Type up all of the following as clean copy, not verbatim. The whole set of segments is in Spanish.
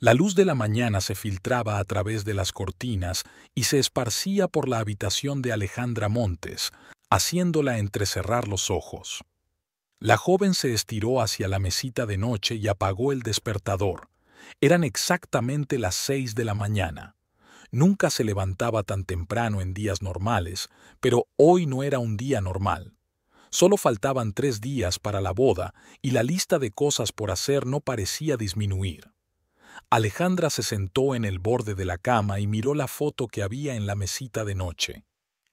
La luz de la mañana se filtraba a través de las cortinas y se esparcía por la habitación de Alejandra Montes, haciéndola entrecerrar los ojos. La joven se estiró hacia la mesita de noche y apagó el despertador. Eran exactamente las 6 de la mañana. Nunca se levantaba tan temprano en días normales, pero hoy no era un día normal. Solo faltaban 3 días para la boda y la lista de cosas por hacer no parecía disminuir. Alejandra se sentó en el borde de la cama y miró la foto que había en la mesita de noche.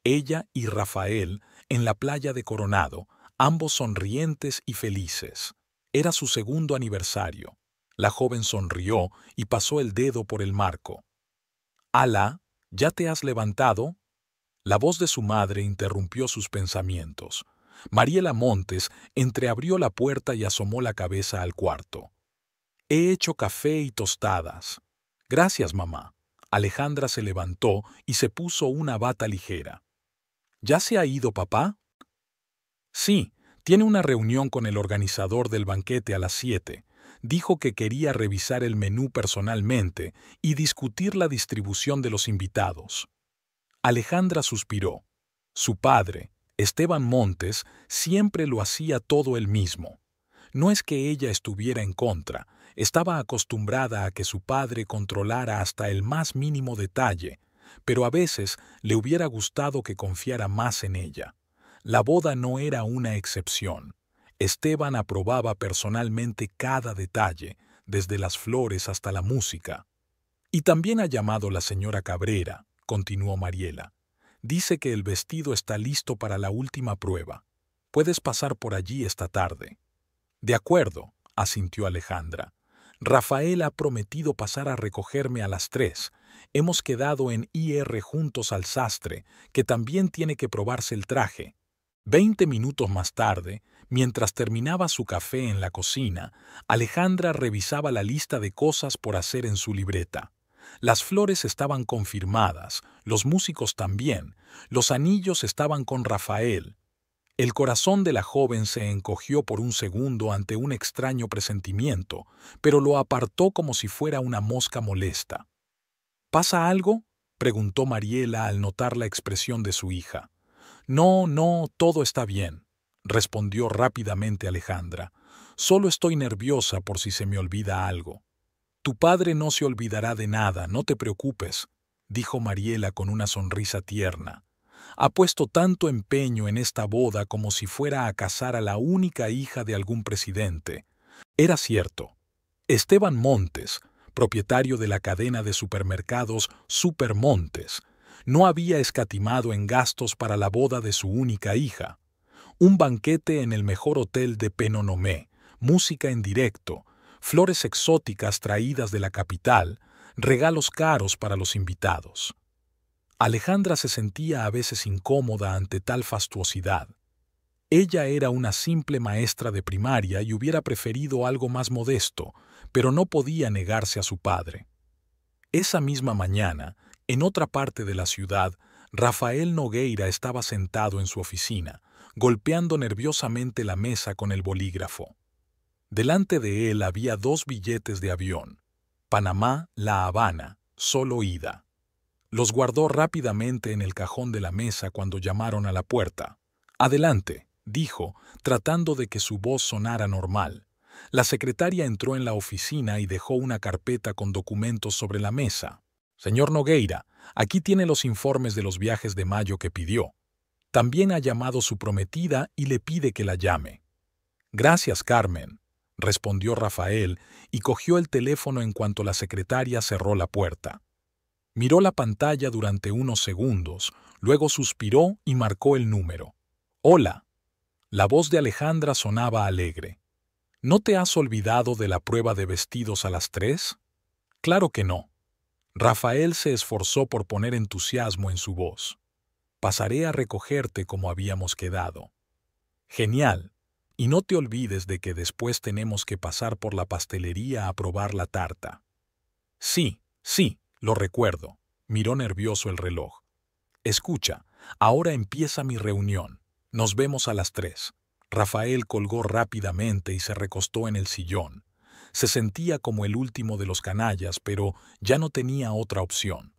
Ella y Rafael en la playa de Coronado, ambos sonrientes y felices. Era su segundo aniversario. La joven sonrió y pasó el dedo por el marco. «Ala, ¿ya te has levantado?». La voz de su madre interrumpió sus pensamientos. Mariela Montes entreabrió la puerta y asomó la cabeza al cuarto. «He hecho café y tostadas». «Gracias, mamá». Alejandra se levantó y se puso una bata ligera. «¿Ya se ha ido papá?». «Sí, tiene una reunión con el organizador del banquete a las 7. Dijo que quería revisar el menú personalmente y discutir la distribución de los invitados». Alejandra suspiró. Su padre, Esteban Montes, siempre lo hacía todo él mismo. No es que ella estuviera en contra, estaba acostumbrada a que su padre controlara hasta el más mínimo detalle, pero a veces le hubiera gustado que confiara más en ella. La boda no era una excepción. Esteban aprobaba personalmente cada detalle, desde las flores hasta la música. «Y también ha llamado la señora Cabrera», continuó Mariela. «Dice que el vestido está listo para la última prueba. Puedes pasar por allí esta tarde». «De acuerdo», asintió Alejandra. «Rafael ha prometido pasar a recogerme a las 3. Hemos quedado en ir juntos al sastre, que también tiene que probarse el traje». 20 minutos más tarde, mientras terminaba su café en la cocina, Alejandra revisaba la lista de cosas por hacer en su libreta. Las flores estaban confirmadas, los músicos también, los anillos estaban con Rafael. El corazón de la joven se encogió por un segundo ante un extraño presentimiento, pero lo apartó como si fuera una mosca molesta. «¿Pasa algo?», preguntó Mariela al notar la expresión de su hija. «No, no, todo está bien», respondió rápidamente Alejandra. «Solo estoy nerviosa por si se me olvida algo». «Tu padre no se olvidará de nada, no te preocupes», dijo Mariela con una sonrisa tierna. «Ha puesto tanto empeño en esta boda como si fuera a casar a la única hija de algún presidente». Era cierto. Esteban Montes, propietario de la cadena de supermercados Supermontes, no había escatimado en gastos para la boda de su única hija. Un banquete en el mejor hotel de Penonomé, música en directo, flores exóticas traídas de la capital, regalos caros para los invitados. Alejandra se sentía a veces incómoda ante tal fastuosidad. Ella era una simple maestra de primaria y hubiera preferido algo más modesto, pero no podía negarse a su padre. Esa misma mañana, en otra parte de la ciudad, Rafael Nogueira estaba sentado en su oficina, golpeando nerviosamente la mesa con el bolígrafo. Delante de él había 2 billetes de avión. Panamá-La Habana, solo ida. Los guardó rápidamente en el cajón de la mesa cuando llamaron a la puerta. «Adelante», dijo, tratando de que su voz sonara normal. La secretaria entró en la oficina y dejó una carpeta con documentos sobre la mesa. «Señor Nogueira, aquí tiene los informes de los viajes de mayo que pidió. También ha llamado su prometida y le pide que la llame». «Gracias, Carmen», respondió Rafael y cogió el teléfono en cuanto la secretaria cerró la puerta. Miró la pantalla durante unos segundos, luego suspiró y marcó el número. «Hola». La voz de Alejandra sonaba alegre. «¿No te has olvidado de la prueba de vestidos a las 3? «Claro que no». Rafael se esforzó por poner entusiasmo en su voz. «Pasaré a recogerte como habíamos quedado». «Genial. Y no te olvides de que después tenemos que pasar por la pastelería a probar la tarta». «Sí, sí, lo recuerdo», miró nervioso el reloj. «Escucha, ahora empieza mi reunión. Nos vemos a las 3». Rafael colgó rápidamente y se recostó en el sillón. Se sentía como el último de los canallas, pero ya no tenía otra opción.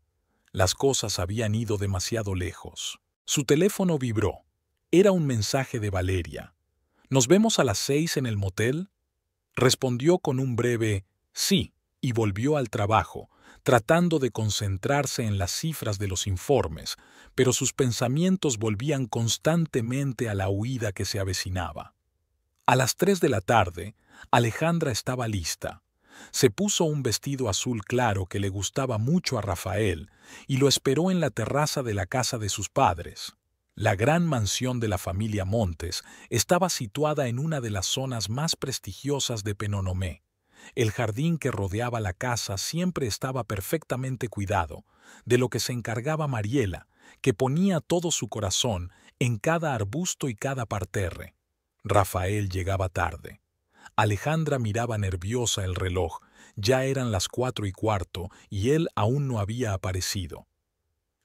Las cosas habían ido demasiado lejos. Su teléfono vibró. Era un mensaje de Valeria. ¿Nos vemos a las 6 en el motel? Respondió con un breve sí y volvió al trabajo, tratando de concentrarse en las cifras de los informes, pero sus pensamientos volvían constantemente a la huida que se avecinaba. A las 3 de la tarde, Alejandra estaba lista. Se puso un vestido azul claro que le gustaba mucho a Rafael y lo esperó en la terraza de la casa de sus padres. La gran mansión de la familia Montes estaba situada en una de las zonas más prestigiosas de Penonomé. El jardín que rodeaba la casa siempre estaba perfectamente cuidado, de lo que se encargaba Mariela, que ponía todo su corazón en cada arbusto y cada parterre. Rafael llegaba tarde. Alejandra miraba nerviosa el reloj. Ya eran las 4:15 y él aún no había aparecido.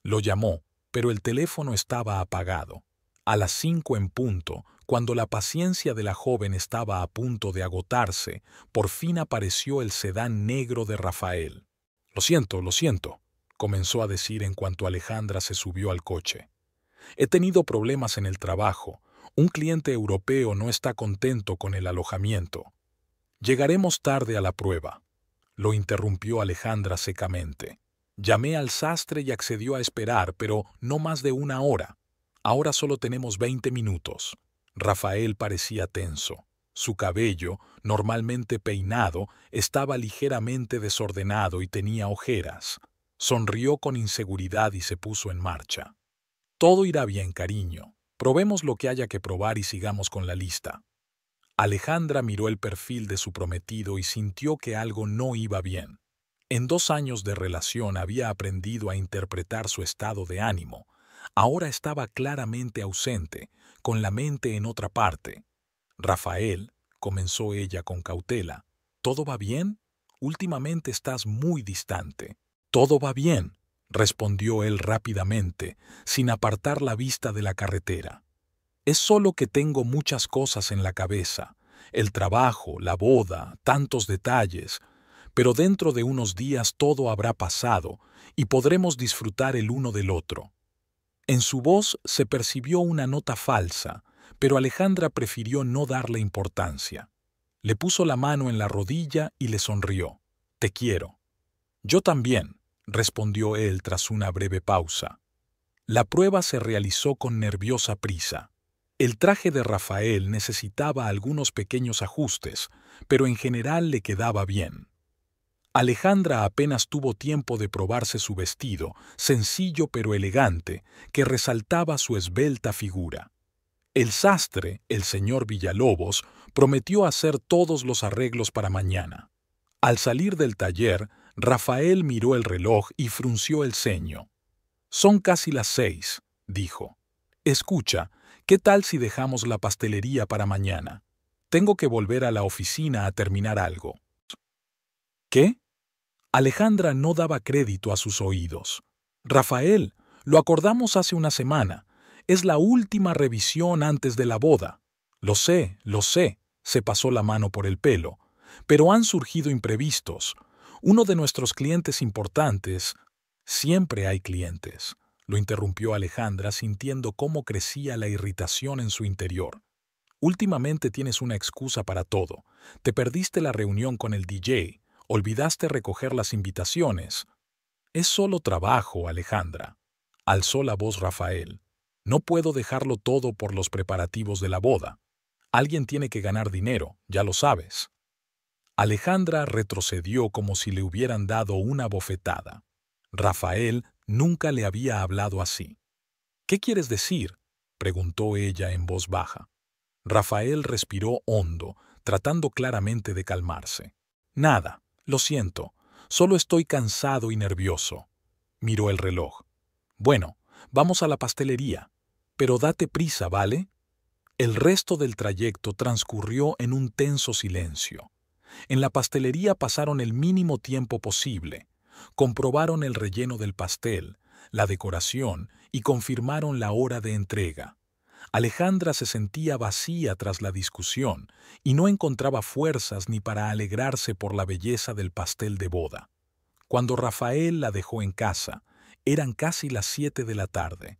Lo llamó, pero el teléfono estaba apagado. A las 5 en punto, cuando la paciencia de la joven estaba a punto de agotarse, por fin apareció el sedán negro de Rafael. Lo siento, comenzó a decir en cuanto Alejandra se subió al coche. He tenido problemas en el trabajo. Un cliente europeo no está contento con el alojamiento. Llegaremos tarde a la prueba. Lo interrumpió Alejandra secamente. Llamé al sastre y accedió a esperar, pero no más de 1 hora. Ahora solo tenemos 20 minutos. Rafael parecía tenso. Su cabello, normalmente peinado, estaba ligeramente desordenado y tenía ojeras. Sonrió con inseguridad y se puso en marcha. Todo irá bien, cariño. Probemos lo que haya que probar y sigamos con la lista. Alejandra miró el perfil de su prometido y sintió que algo no iba bien. En 2 años de relación había aprendido a interpretar su estado de ánimo. Ahora estaba claramente ausente, con la mente en otra parte. Rafael, comenzó ella con cautela, ¿todo va bien? Últimamente estás muy distante. Todo va bien, respondió él rápidamente, sin apartar la vista de la carretera. Es solo que tengo muchas cosas en la cabeza, el trabajo, la boda, tantos detalles, pero dentro de unos días todo habrá pasado y podremos disfrutar el uno del otro. En su voz se percibió una nota falsa, pero Alejandra prefirió no darle importancia. Le puso la mano en la rodilla y le sonrió. Te quiero. Yo también, respondió él tras una breve pausa. La prueba se realizó con nerviosa prisa. El traje de Rafael necesitaba algunos pequeños ajustes, pero en general le quedaba bien. Alejandra apenas tuvo tiempo de probarse su vestido, sencillo pero elegante, que resaltaba su esbelta figura. El sastre, el señor Villalobos, prometió hacer todos los arreglos para mañana. Al salir del taller, Rafael miró el reloj y frunció el ceño. Son casi las 6, dijo. Escucha, ¿qué tal si dejamos la pastelería para mañana? Tengo que volver a la oficina a terminar algo. ¿Qué? Alejandra no daba crédito a sus oídos. Rafael, lo acordamos hace una semana. Es la última revisión antes de la boda. Lo sé, se pasó la mano por el pelo. Pero han surgido imprevistos. Uno de nuestros clientes importantes... Siempre hay clientes, lo interrumpió Alejandra sintiendo cómo crecía la irritación en su interior. Últimamente tienes una excusa para todo. Te perdiste la reunión con el DJ. Olvidaste recoger las invitaciones. Es solo trabajo, Alejandra. Alzó la voz Rafael. No puedo dejarlo todo por los preparativos de la boda. Alguien tiene que ganar dinero, ya lo sabes. Alejandra retrocedió como si le hubieran dado una bofetada. Rafael nunca le había hablado así. ¿Qué quieres decir?, preguntó ella en voz baja. Rafael respiró hondo, tratando claramente de calmarse. Nada. Lo siento, solo estoy cansado y nervioso. Miró el reloj. Bueno, vamos a la pastelería, pero date prisa, ¿vale? El resto del trayecto transcurrió en un tenso silencio. En la pastelería pasaron el mínimo tiempo posible. Comprobaron el relleno del pastel, la decoración y confirmaron la hora de entrega. Alejandra se sentía vacía tras la discusión y no encontraba fuerzas ni para alegrarse por la belleza del pastel de boda. Cuando Rafael la dejó en casa, eran casi las 7 de la tarde.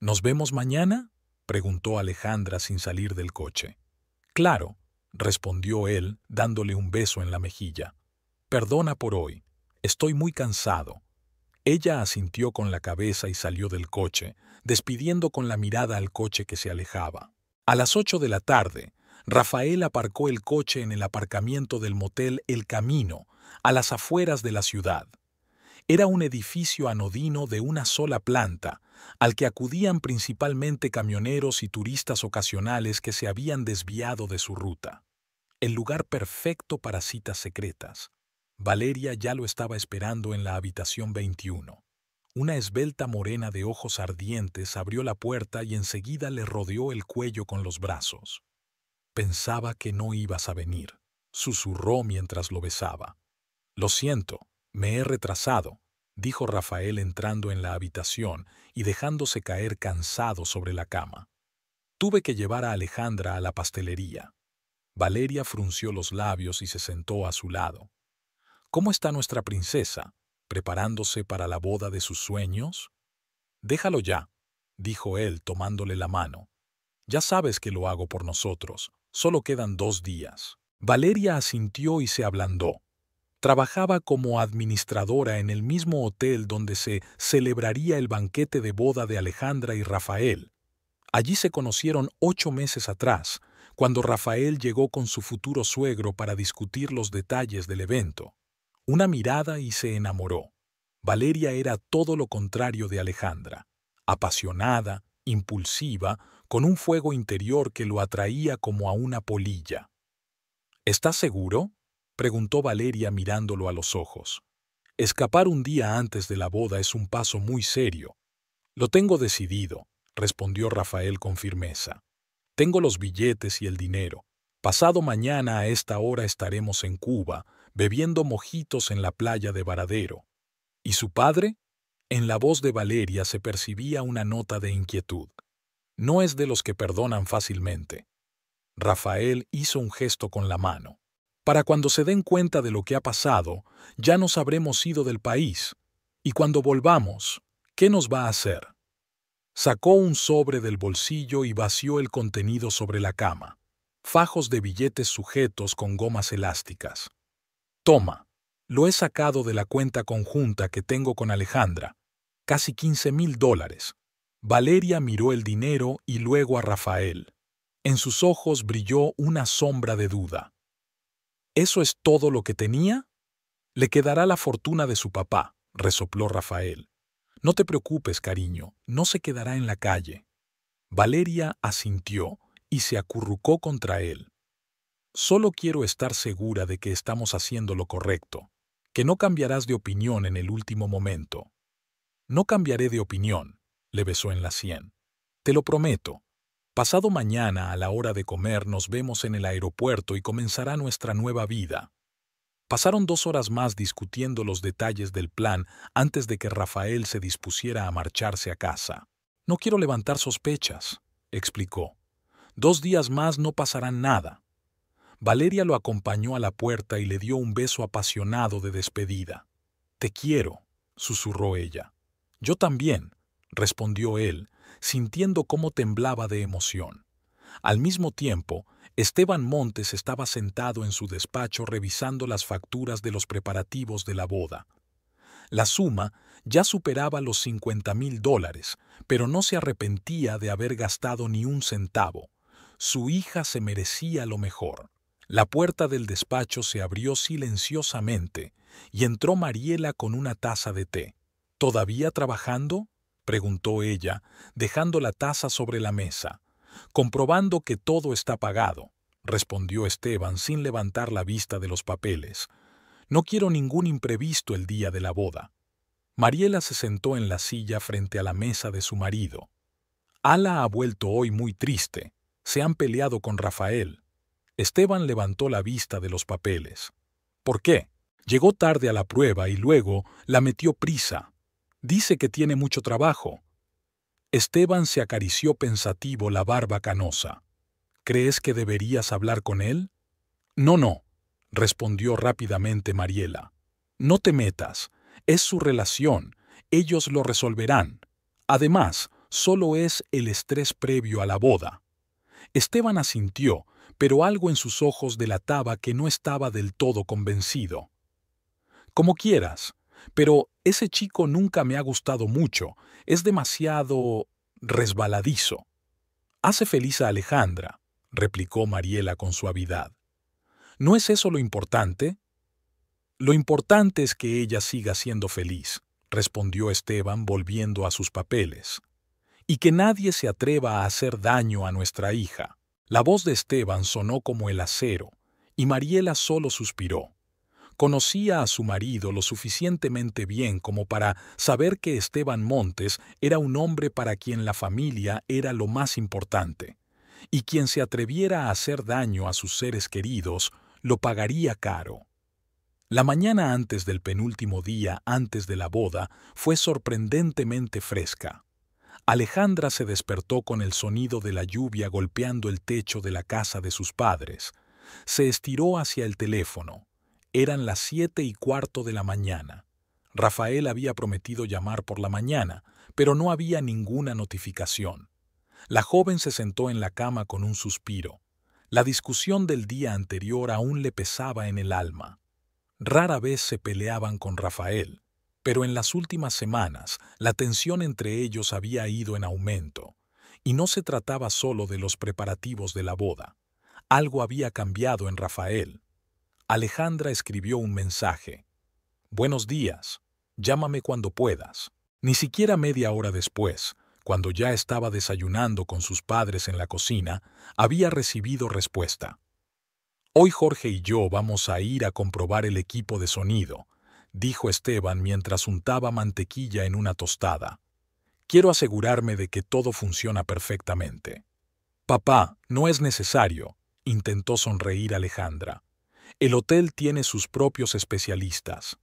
¿Nos vemos mañana?, preguntó Alejandra sin salir del coche. Claro, respondió él, dándole un beso en la mejilla. Perdona por hoy, estoy muy cansado. Ella asintió con la cabeza y salió del coche, despidiendo con la mirada al coche que se alejaba. A las 8 de la tarde, Rafael aparcó el coche en el aparcamiento del motel El Camino, a las afueras de la ciudad. Era un edificio anodino de una sola planta, al que acudían principalmente camioneros y turistas ocasionales que se habían desviado de su ruta. El lugar perfecto para citas secretas. Valeria ya lo estaba esperando en la habitación 21. Una esbelta morena de ojos ardientes abrió la puerta y enseguida le rodeó el cuello con los brazos. Pensaba que no ibas a venir, susurró mientras lo besaba. Lo siento, me he retrasado, dijo Rafael entrando en la habitación y dejándose caer cansado sobre la cama. Tuve que llevar a Alejandra a la pastelería. Valeria frunció los labios y se sentó a su lado. ¿Cómo está nuestra princesa? ¿Preparándose para la boda de sus sueños? Déjalo ya, dijo él tomándole la mano. Ya sabes que lo hago por nosotros, solo quedan 2 días. Valeria asintió y se ablandó. Trabajaba como administradora en el mismo hotel donde se celebraría el banquete de boda de Alejandra y Rafael. Allí se conocieron 8 meses atrás, cuando Rafael llegó con su futuro suegro para discutir los detalles del evento. Una mirada y se enamoró. Valeria era todo lo contrario de Alejandra, apasionada, impulsiva, con un fuego interior que lo atraía como a una polilla. ¿Estás seguro?, preguntó Valeria mirándolo a los ojos. Escapar un día antes de la boda es un paso muy serio. Lo tengo decidido, respondió Rafael con firmeza. Tengo los billetes y el dinero. Pasado mañana a esta hora estaremos en Cuba, bebiendo mojitos en la playa de Varadero. ¿Y su padre? En la voz de Valeria se percibía una nota de inquietud. No es de los que perdonan fácilmente. Rafael hizo un gesto con la mano. Para cuando se den cuenta de lo que ha pasado, ya nos habremos ido del país. Y cuando volvamos, ¿qué nos va a hacer? Sacó un sobre del bolsillo y vació el contenido sobre la cama. Fajos de billetes sujetos con gomas elásticas. Toma, lo he sacado de la cuenta conjunta que tengo con Alejandra. Casi $15,000. Valeria miró el dinero y luego a Rafael. En sus ojos brilló una sombra de duda. ¿Eso es todo lo que tenía? Le quedará la fortuna de su papá, resopló Rafael. No te preocupes, cariño, no se quedará en la calle. Valeria asintió y se acurrucó contra él. Solo quiero estar segura de que estamos haciendo lo correcto, que no cambiarás de opinión en el último momento. No cambiaré de opinión, le besó en la sien. Te lo prometo. Pasado mañana a la hora de comer nos vemos en el aeropuerto y comenzará nuestra nueva vida. Pasaron 2 horas más discutiendo los detalles del plan antes de que Rafael se dispusiera a marcharse a casa. No quiero levantar sospechas, explicó. 2 días más no pasarán nada. Valeria lo acompañó a la puerta y le dio un beso apasionado de despedida. Te quiero, susurró ella. Yo también, respondió él, sintiendo cómo temblaba de emoción. Al mismo tiempo, Esteban Montes estaba sentado en su despacho revisando las facturas de los preparativos de la boda. La suma ya superaba los $50,000, pero no se arrepentía de haber gastado ni un centavo. Su hija se merecía lo mejor. La puerta del despacho se abrió silenciosamente y entró Mariela con una taza de té. ¿Todavía trabajando?, preguntó ella, dejando la taza sobre la mesa. Comprobando que todo está pagado, respondió Esteban sin levantar la vista de los papeles. No quiero ningún imprevisto el día de la boda. Mariela se sentó en la silla frente a la mesa de su marido. Ala ha vuelto hoy muy triste. Se han peleado con Rafael. Esteban levantó la vista de los papeles. ¿Por qué? Llegó tarde a la prueba y luego la metió prisa. Dice que tiene mucho trabajo. Esteban se acarició pensativo la barba canosa. ¿Crees que deberías hablar con él? No, respondió rápidamente Mariela. No te metas. Es su relación. Ellos lo resolverán. Además, solo es el estrés previo a la boda. Esteban asintió, pero algo en sus ojos delataba que no estaba del todo convencido. Como quieras, pero ese chico nunca me ha gustado mucho. Es demasiado resbaladizo. Hace feliz a Alejandra, replicó Mariela con suavidad. ¿No es eso lo importante? Lo importante es que ella siga siendo feliz, respondió Esteban volviendo a sus papeles. Y que nadie se atreva a hacer daño a nuestra hija. La voz de Esteban sonó como el acero, y Mariela solo suspiró. Conocía a su marido lo suficientemente bien como para saber que Esteban Montes era un hombre para quien la familia era lo más importante, y quien se atreviera a hacer daño a sus seres queridos lo pagaría caro. La mañana antes del penúltimo día antes de la boda fue sorprendentemente fresca. Alejandra se despertó con el sonido de la lluvia golpeando el techo de la casa de sus padres. Se estiró hacia el teléfono. Eran las 7:15 de la mañana. Rafael había prometido llamar por la mañana, pero no había ninguna notificación. La joven se sentó en la cama con un suspiro. La discusión del día anterior aún le pesaba en el alma. Rara vez se peleaban con Rafael, pero en las últimas semanas la tensión entre ellos había ido en aumento, y no se trataba solo de los preparativos de la boda. Algo había cambiado en Rafael. Alejandra escribió un mensaje. Buenos días, llámame cuando puedas. Ni siquiera media hora después, cuando ya estaba desayunando con sus padres en la cocina, había recibido respuesta. Hoy Jorge y yo vamos a ir a comprobar el equipo de sonido, dijo Esteban mientras untaba mantequilla en una tostada. Quiero asegurarme de que todo funciona perfectamente. Papá, no es necesario, intentó sonreír Alejandra. El hotel tiene sus propios especialistas.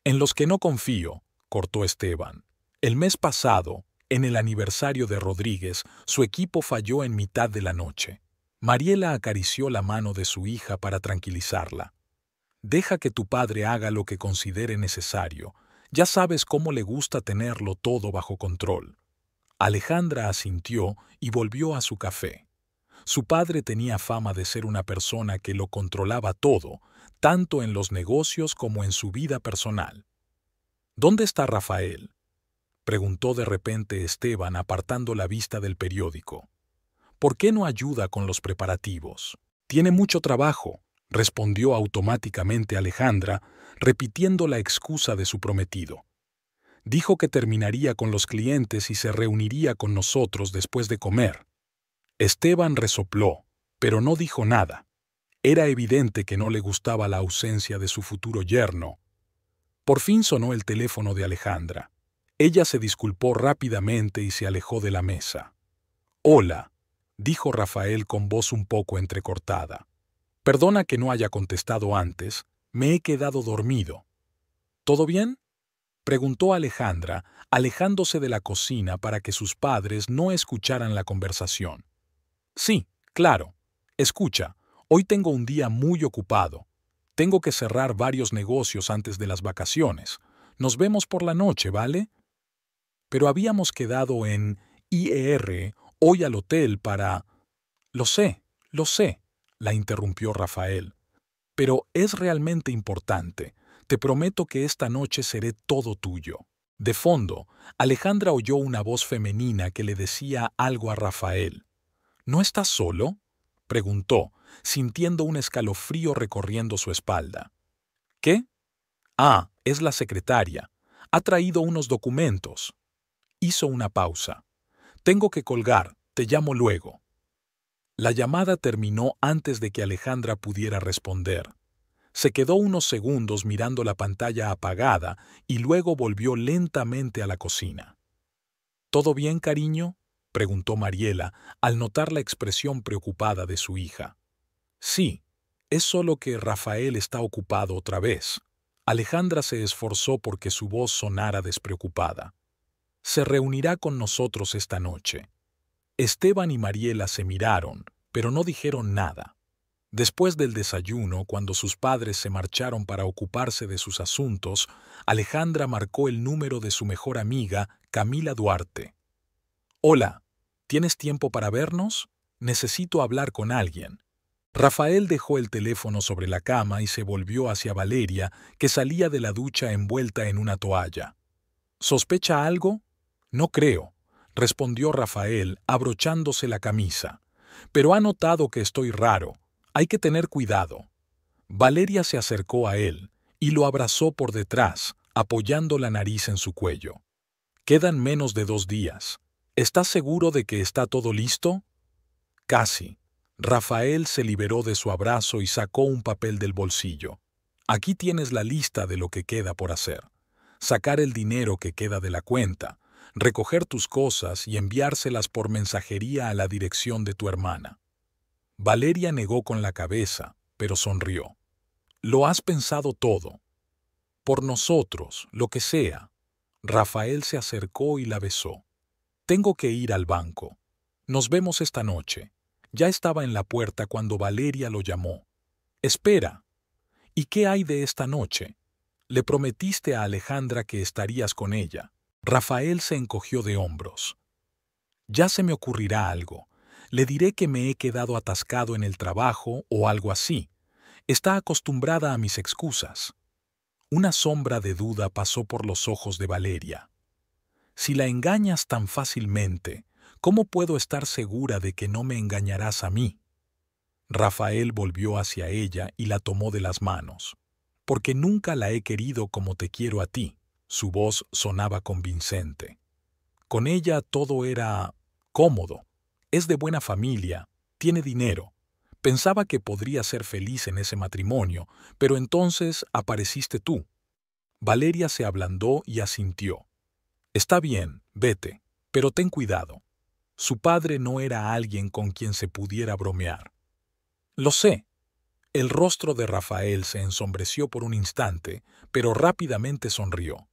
En los que no confío, cortó Esteban. El mes pasado, en el aniversario de Rodríguez, su equipo falló en mitad de la noche. Mariela acarició la mano de su hija para tranquilizarla. Deja que tu padre haga lo que considere necesario. Ya sabes cómo le gusta tenerlo todo bajo control. Alejandra asintió y volvió a su café. Su padre tenía fama de ser una persona que lo controlaba todo, tanto en los negocios como en su vida personal. ¿Dónde está Rafael?, preguntó de repente Esteban apartando la vista del periódico. ¿Por qué no ayuda con los preparativos? Tiene mucho trabajo, respondió automáticamente Alejandra, repitiendo la excusa de su prometido. Dijo que terminaría con los clientes y se reuniría con nosotros después de comer. Esteban resopló, pero no dijo nada. Era evidente que no le gustaba la ausencia de su futuro yerno. Por fin sonó el teléfono de Alejandra. Ella se disculpó rápidamente y se alejó de la mesa. «Hola», dijo Rafael con voz un poco entrecortada. «Perdona que no haya contestado antes, me he quedado dormido». «¿Todo bien?», preguntó Alejandra, alejándose de la cocina para que sus padres no escucharan la conversación. «Sí, claro. Escucha, hoy tengo un día muy ocupado. Tengo que cerrar varios negocios antes de las vacaciones. Nos vemos por la noche, ¿vale? Pero habíamos quedado en IER hoy al hotel para... Lo sé, la interrumpió Rafael. Pero es realmente importante. Te prometo que esta noche seré todo tuyo». De fondo, Alejandra oyó una voz femenina que le decía algo a Rafael. «¿No estás solo?», preguntó, sintiendo un escalofrío recorriendo su espalda. «¿Qué?». «Ah, es la secretaria. Ha traído unos documentos». Hizo una pausa. «Tengo que colgar, te llamo luego». La llamada terminó antes de que Alejandra pudiera responder. Se quedó unos segundos mirando la pantalla apagada y luego volvió lentamente a la cocina. «¿Todo bien, cariño?», preguntó Mariela al notar la expresión preocupada de su hija. «Sí, es solo que Rafael está ocupado otra vez». Alejandra se esforzó porque su voz sonara despreocupada. Se reunirá con nosotros esta noche. Esteban y Mariela se miraron, pero no dijeron nada. Después del desayuno, cuando sus padres se marcharon para ocuparse de sus asuntos, Alejandra marcó el número de su mejor amiga, Camila Duarte. «Hola, ¿tienes tiempo para vernos? Necesito hablar con alguien». Rafael dejó el teléfono sobre la cama y se volvió hacia Valeria, que salía de la ducha envuelta en una toalla. «¿Sospecha algo?» «No creo», respondió Rafael, abrochándose la camisa. «Pero ha notado que estoy raro. Hay que tener cuidado». Valeria se acercó a él y lo abrazó por detrás, apoyando la nariz en su cuello. «Quedan menos de 2 días. ¿Estás seguro de que está todo listo?» «Casi». Rafael se liberó de su abrazo y sacó un papel del bolsillo. «Aquí tienes la lista de lo que queda por hacer. Sacar el dinero que queda de la cuenta, recoger tus cosas y enviárselas por mensajería a la dirección de tu hermana». Valeria negó con la cabeza, pero sonrió. «Lo has pensado todo. Por nosotros, lo que sea». Rafael se acercó y la besó. «Tengo que ir al banco. Nos vemos esta noche». Ya estaba en la puerta cuando Valeria lo llamó. «Espera. ¿Y qué hay de esta noche? Le prometiste a Alejandra que estarías con ella». Rafael se encogió de hombros. «Ya se me ocurrirá algo. Le diré que me he quedado atascado en el trabajo o algo así. Está acostumbrada a mis excusas». Una sombra de duda pasó por los ojos de Valeria. «Si la engañas tan fácilmente, ¿cómo puedo estar segura de que no me engañarás a mí?» Rafael volvió hacia ella y la tomó de las manos. «Porque nunca la he querido como te quiero a ti». Su voz sonaba convincente. Con ella todo era cómodo. Es de buena familia, tiene dinero. Pensaba que podría ser feliz en ese matrimonio, pero entonces apareciste tú». Valeria se ablandó y asintió. «Está bien, vete, pero ten cuidado». Su padre no era alguien con quien se pudiera bromear. «Lo sé». El rostro de Rafael se ensombreció por un instante, pero rápidamente sonrió.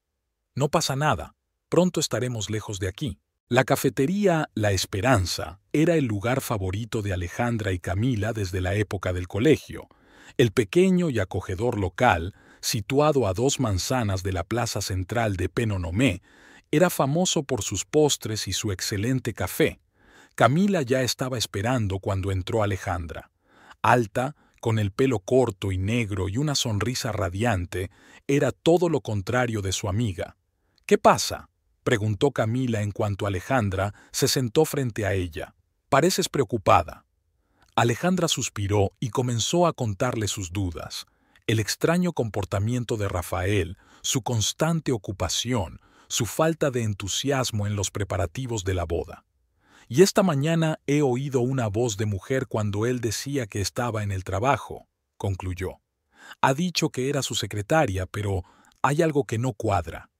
«No pasa nada, pronto estaremos lejos de aquí». La cafetería La Esperanza era el lugar favorito de Alejandra y Camila desde la época del colegio. El pequeño y acogedor local, situado a 2 manzanas de la plaza central de Penonomé, era famoso por sus postres y su excelente café. Camila ya estaba esperando cuando entró Alejandra. Alta, con el pelo corto y negro y una sonrisa radiante, era todo lo contrario de su amiga. «¿Qué pasa?», preguntó Camila en cuanto Alejandra se sentó frente a ella. «Pareces preocupada». Alejandra suspiró y comenzó a contarle sus dudas. El extraño comportamiento de Rafael, su constante ocupación, su falta de entusiasmo en los preparativos de la boda. «Y esta mañana he oído una voz de mujer cuando él decía que estaba en el trabajo», concluyó. «Ha dicho que era su secretaria, pero hay algo que no cuadra».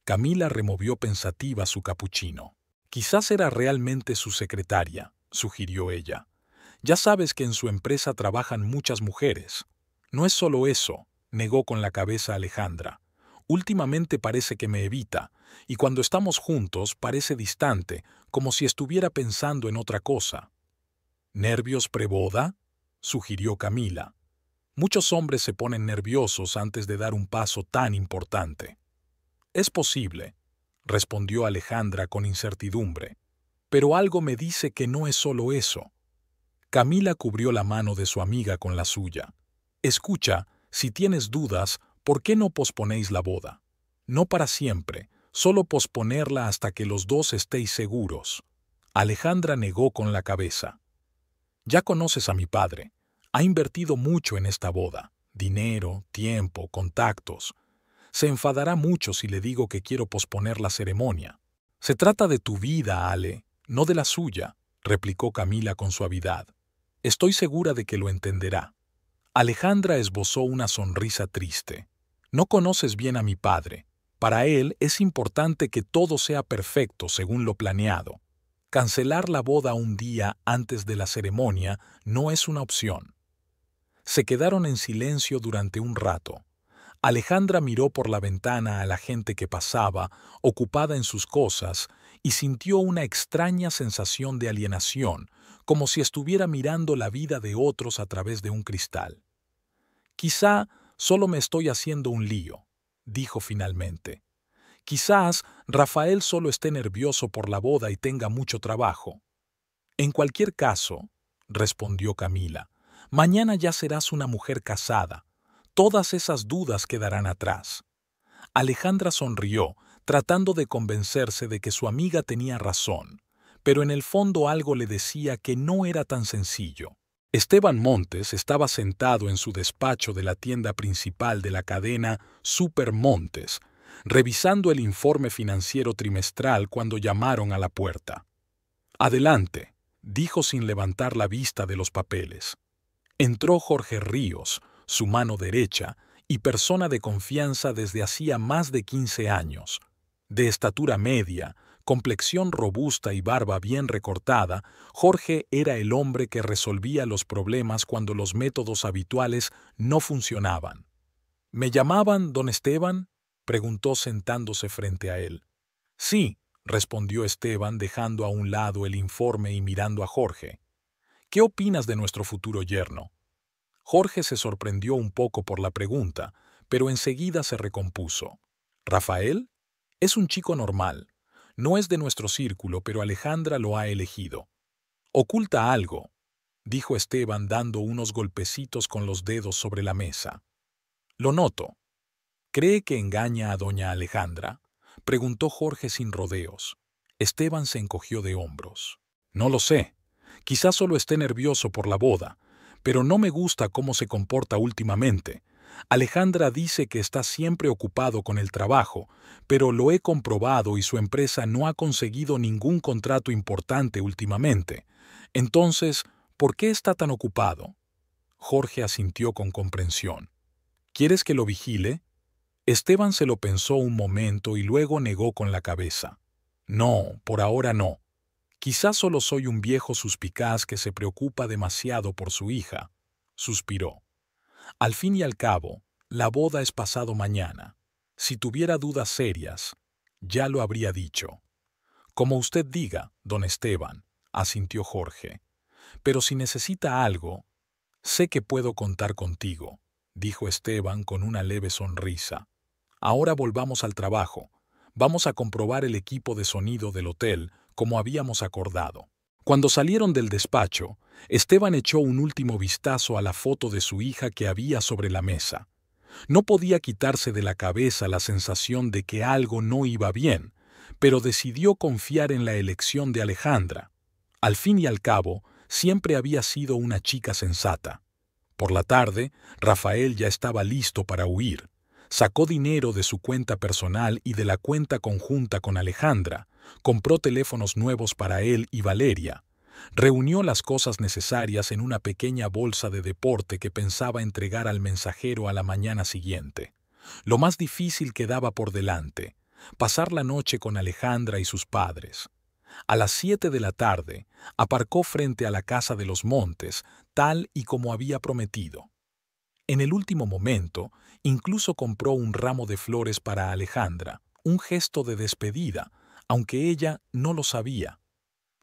Camila removió pensativa su capuchino. «Quizás era realmente su secretaria», sugirió ella. «Ya sabes que en su empresa trabajan muchas mujeres». «No es solo eso», negó con la cabeza Alejandra. «Últimamente parece que me evita, y cuando estamos juntos parece distante, como si estuviera pensando en otra cosa». «¿Nervios preboda?», sugirió Camila. «Muchos hombres se ponen nerviosos antes de dar un paso tan importante». «Es posible», respondió Alejandra con incertidumbre. «Pero algo me dice que no es solo eso». Camila cubrió la mano de su amiga con la suya. «Escucha, si tienes dudas, ¿por qué no posponéis la boda? No para siempre, solo posponerla hasta que los dos estéis seguros». Alejandra negó con la cabeza. «Ya conoces a mi padre. Ha invertido mucho en esta boda. Dinero, tiempo, contactos. Se enfadará mucho si le digo que quiero posponer la ceremonia». «Se trata de tu vida, Ale, no de la suya», replicó Camila con suavidad. «Estoy segura de que lo entenderá». Alejandra esbozó una sonrisa triste. «No conoces bien a mi padre. Para él es importante que todo sea perfecto según lo planeado. Cancelar la boda un día antes de la ceremonia no es una opción». Se quedaron en silencio durante un rato. Alejandra miró por la ventana a la gente que pasaba, ocupada en sus cosas, y sintió una extraña sensación de alienación, como si estuviera mirando la vida de otros a través de un cristal. «Quizá solo me estoy haciendo un lío», dijo finalmente. «Quizás Rafael solo esté nervioso por la boda y tenga mucho trabajo». «En cualquier caso», respondió Camila, «mañana ya serás una mujer casada. Todas esas dudas quedarán atrás». Alejandra sonrió, tratando de convencerse de que su amiga tenía razón, pero en el fondo algo le decía que no era tan sencillo. Esteban Montes estaba sentado en su despacho de la tienda principal de la cadena Super Montes, revisando el informe financiero trimestral cuando llamaron a la puerta. «Adelante», dijo sin levantar la vista de los papeles. Entró Jorge Ríos, su mano derecha, y persona de confianza desde hacía más de 15 años. De estatura media, complexión robusta y barba bien recortada, Jorge era el hombre que resolvía los problemas cuando los métodos habituales no funcionaban. «¿Me llamaban, don Esteban?», preguntó sentándose frente a él. «Sí», respondió Esteban dejando a un lado el informe y mirando a Jorge. «¿Qué opinas de nuestro futuro yerno?». Jorge se sorprendió un poco por la pregunta, pero enseguida se recompuso. «¿Rafael? Es un chico normal. No es de nuestro círculo, pero Alejandra lo ha elegido». «Oculta algo», dijo Esteban dando unos golpecitos con los dedos sobre la mesa. «Lo noto». «¿Cree que engaña a doña Alejandra?», preguntó Jorge sin rodeos. Esteban se encogió de hombros. «No lo sé. Quizás solo esté nervioso por la boda, pero no me gusta cómo se comporta últimamente. Alejandra dice que está siempre ocupado con el trabajo, pero lo he comprobado y su empresa no ha conseguido ningún contrato importante últimamente. Entonces, ¿por qué está tan ocupado?». Jorge asintió con comprensión. «¿Quieres que lo vigile?». Esteban se lo pensó un momento y luego negó con la cabeza. «No, por ahora no. Quizás solo soy un viejo suspicaz que se preocupa demasiado por su hija», suspiró. «Al fin y al cabo, la boda es pasado mañana. Si tuviera dudas serias, ya lo habría dicho». «Como usted diga, don Esteban», asintió Jorge. «Pero si necesita algo, sé que puedo contar contigo», dijo Esteban con una leve sonrisa. «Ahora volvamos al trabajo. Vamos a comprobar el equipo de sonido del hotel, como habíamos acordado». Cuando salieron del despacho, Esteban echó un último vistazo a la foto de su hija que había sobre la mesa. No podía quitarse de la cabeza la sensación de que algo no iba bien, pero decidió confiar en la elección de Alejandra. Al fin y al cabo, siempre había sido una chica sensata. Por la tarde, Rafael ya estaba listo para huir. Sacó dinero de su cuenta personal y de la cuenta conjunta con Alejandra, compró teléfonos nuevos para él y Valeria, reunió las cosas necesarias en una pequeña bolsa de deporte que pensaba entregar al mensajero a la mañana siguiente. Lo más difícil quedaba por delante, pasar la noche con Alejandra y sus padres. A las 7 de la tarde, aparcó frente a la casa de los Montes, tal y como había prometido. En el último momento, incluso compró un ramo de flores para Alejandra, un gesto de despedida, aunque ella no lo sabía.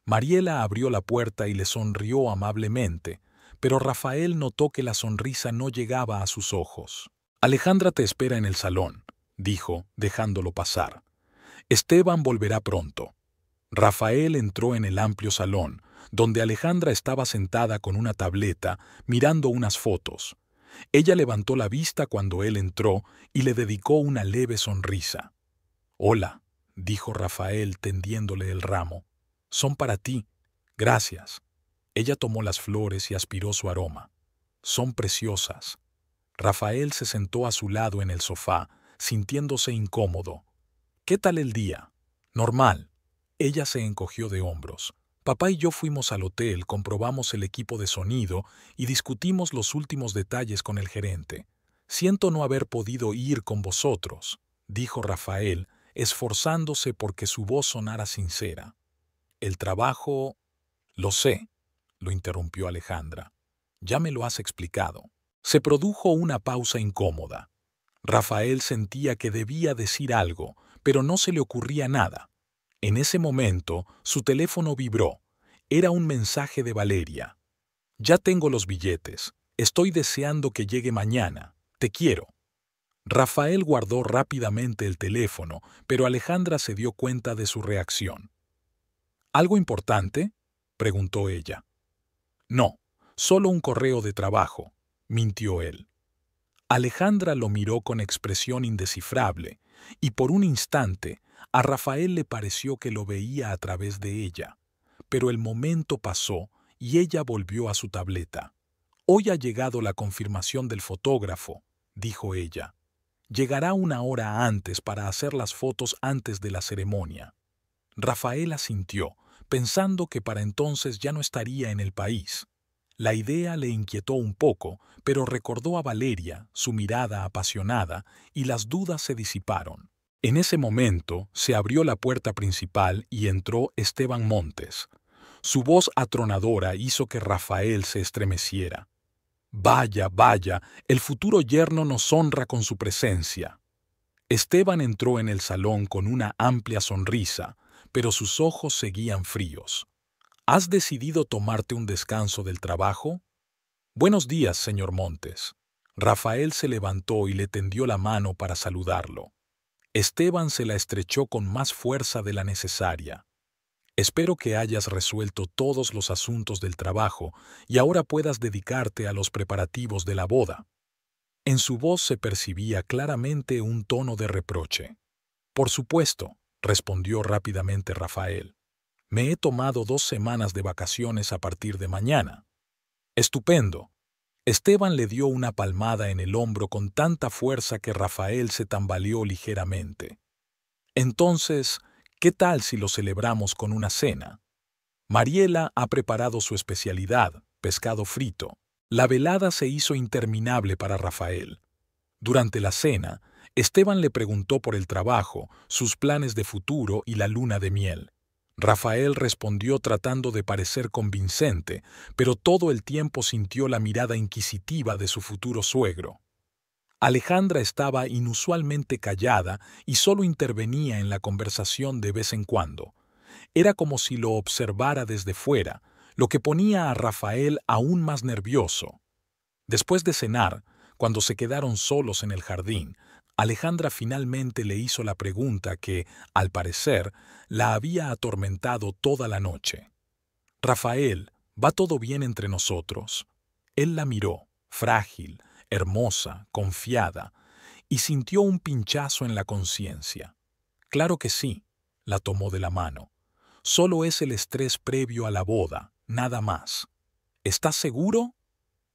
Mariela abrió la puerta y le sonrió amablemente, pero Rafael notó que la sonrisa no llegaba a sus ojos. «Alejandra te espera en el salón», dijo, dejándolo pasar. «Esteban volverá pronto». Rafael entró en el amplio salón, donde Alejandra estaba sentada con una tableta, mirando unas fotos. Ella levantó la vista cuando él entró y le dedicó una leve sonrisa. «Hola», dijo Rafael tendiéndole el ramo. «Son para ti. Gracias». Ella tomó las flores y aspiró su aroma. «Son preciosas». Rafael se sentó a su lado en el sofá, sintiéndose incómodo. «¿Qué tal el día?». «Normal». Ella se encogió de hombros. «Papá y yo fuimos al hotel, comprobamos el equipo de sonido y discutimos los últimos detalles con el gerente. Siento no haber podido ir con vosotros», dijo Rafael, esforzándose porque su voz sonara sincera. «El trabajo...». «Lo sé», lo interrumpió Alejandra. «Ya me lo has explicado». Se produjo una pausa incómoda. Rafael sentía que debía decir algo, pero no se le ocurría nada. En ese momento, su teléfono vibró. Era un mensaje de Valeria. «Ya tengo los billetes. Estoy deseando que llegue mañana. Te quiero». Rafael guardó rápidamente el teléfono, pero Alejandra se dio cuenta de su reacción. «¿Algo importante?», preguntó ella. «No, solo un correo de trabajo», mintió él. Alejandra lo miró con expresión indescifrable, y por un instante a Rafael le pareció que lo veía a través de ella. Pero el momento pasó y ella volvió a su tableta. «Hoy ha llegado la confirmación del fotógrafo», dijo ella. «Llegará una hora antes para hacer las fotos antes de la ceremonia». Rafael asintió, pensando que para entonces ya no estaría en el país. La idea le inquietó un poco, pero recordó a Valeria, su mirada apasionada, y las dudas se disiparon. En ese momento se abrió la puerta principal y entró Esteban Montes. Su voz atronadora hizo que Rafael se estremeciera. «Vaya, vaya, el futuro yerno nos honra con su presencia». Esteban entró en el salón con una amplia sonrisa, pero sus ojos seguían fríos. «¿Has decidido tomarte un descanso del trabajo?» «Buenos días, señor Montes». Rafael se levantó y le tendió la mano para saludarlo. Esteban se la estrechó con más fuerza de la necesaria. «Espero que hayas resuelto todos los asuntos del trabajo y ahora puedas dedicarte a los preparativos de la boda». En su voz se percibía claramente un tono de reproche. «Por supuesto», respondió rápidamente Rafael. «Me he tomado 2 semanas de vacaciones a partir de mañana». «Estupendo». Esteban le dio una palmada en el hombro con tanta fuerza que Rafael se tambaleó ligeramente. «Entonces, ¿qué tal si lo celebramos con una cena? Mariela ha preparado su especialidad, pescado frito». La velada se hizo interminable para Rafael. Durante la cena, Esteban le preguntó por el trabajo, sus planes de futuro y la luna de miel. Rafael respondió tratando de parecer convincente, pero todo el tiempo sintió la mirada inquisitiva de su futuro suegro. Alejandra estaba inusualmente callada y solo intervenía en la conversación de vez en cuando. Era como si lo observara desde fuera, lo que ponía a Rafael aún más nervioso. Después de cenar, cuando se quedaron solos en el jardín, Alejandra finalmente le hizo la pregunta que, al parecer, la había atormentado toda la noche. «Rafael, ¿va todo bien entre nosotros?» Él la miró, frágil, hermosa, confiada, y sintió un pinchazo en la conciencia. «Claro que sí», la tomó de la mano. «Solo es el estrés previo a la boda, nada más». «¿Estás seguro?»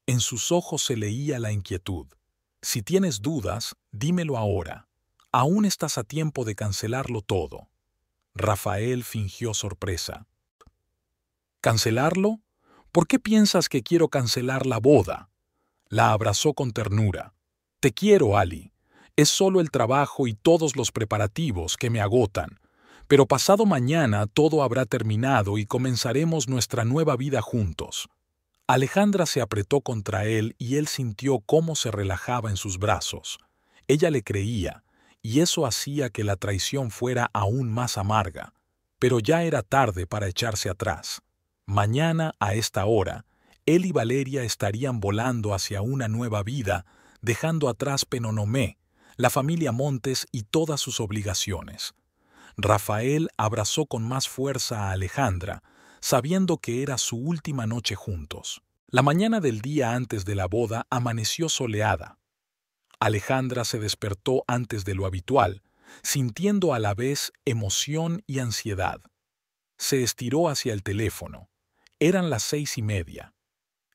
En sus ojos se leía la inquietud. «Si tienes dudas, dímelo ahora. Aún estás a tiempo de cancelarlo todo». Rafael fingió sorpresa. «¿Cancelarlo? ¿Por qué piensas que quiero cancelar la boda?» La abrazó con ternura. «Te quiero, Ali. Es solo el trabajo y todos los preparativos que me agotan. Pero pasado mañana todo habrá terminado y comenzaremos nuestra nueva vida juntos». Alejandra se apretó contra él y él sintió cómo se relajaba en sus brazos. Ella le creía, y eso hacía que la traición fuera aún más amarga. Pero ya era tarde para echarse atrás. Mañana, a esta hora, él y Valeria estarían volando hacia una nueva vida, dejando atrás Penonomé, la familia Montes y todas sus obligaciones. Rafael abrazó con más fuerza a Alejandra, sabiendo que era su última noche juntos. La mañana del día antes de la boda amaneció soleada. Alejandra se despertó antes de lo habitual, sintiendo a la vez emoción y ansiedad. Se estiró hacia el teléfono. Eran las 6:30.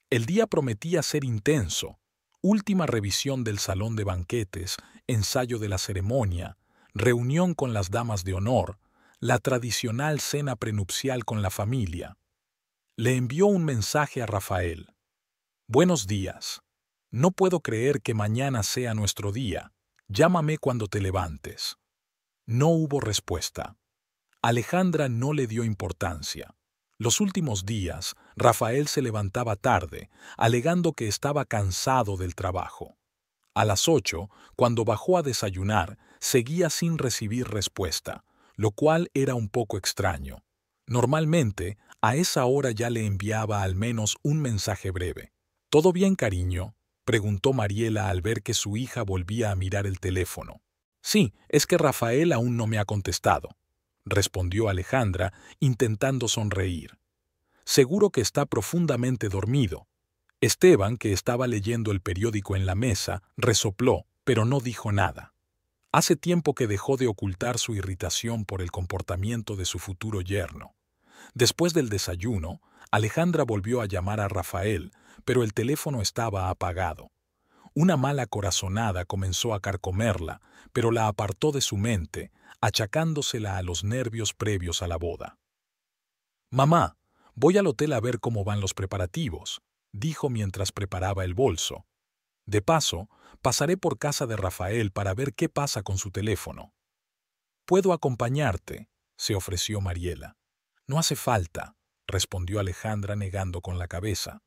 El día prometía ser intenso. Última revisión del salón de banquetes, ensayo de la ceremonia, reunión con las damas de honor, la tradicional cena prenupcial con la familia. Le envió un mensaje a Rafael. «Buenos días. No puedo creer que mañana sea nuestro día. Llámame cuando te levantes». No hubo respuesta. Alejandra no le dio importancia. Los últimos días, Rafael se levantaba tarde, alegando que estaba cansado del trabajo. A las 8, cuando bajó a desayunar, seguía sin recibir respuesta, lo cual era un poco extraño. Normalmente, a esa hora ya le enviaba al menos un mensaje breve. ¿Todo bien, cariño?, preguntó Mariela al ver que su hija volvía a mirar el teléfono. Sí, es que Rafael aún no me ha contestado, respondió Alejandra, intentando sonreír. Seguro que está profundamente dormido. Esteban, que estaba leyendo el periódico en la mesa, resopló, pero no dijo nada. Hace tiempo que dejó de ocultar su irritación por el comportamiento de su futuro yerno. Después del desayuno, Alejandra volvió a llamar a Rafael, pero el teléfono estaba apagado. Una mala corazonada comenzó a carcomerla, pero la apartó de su mente, achacándosela a los nervios previos a la boda. «Mamá, voy al hotel a ver cómo van los preparativos», dijo mientras preparaba el bolso. «De paso, pasaré por casa de Rafael para ver qué pasa con su teléfono». «Puedo acompañarte», se ofreció Mariela. «No hace falta», respondió Alejandra negando con la cabeza.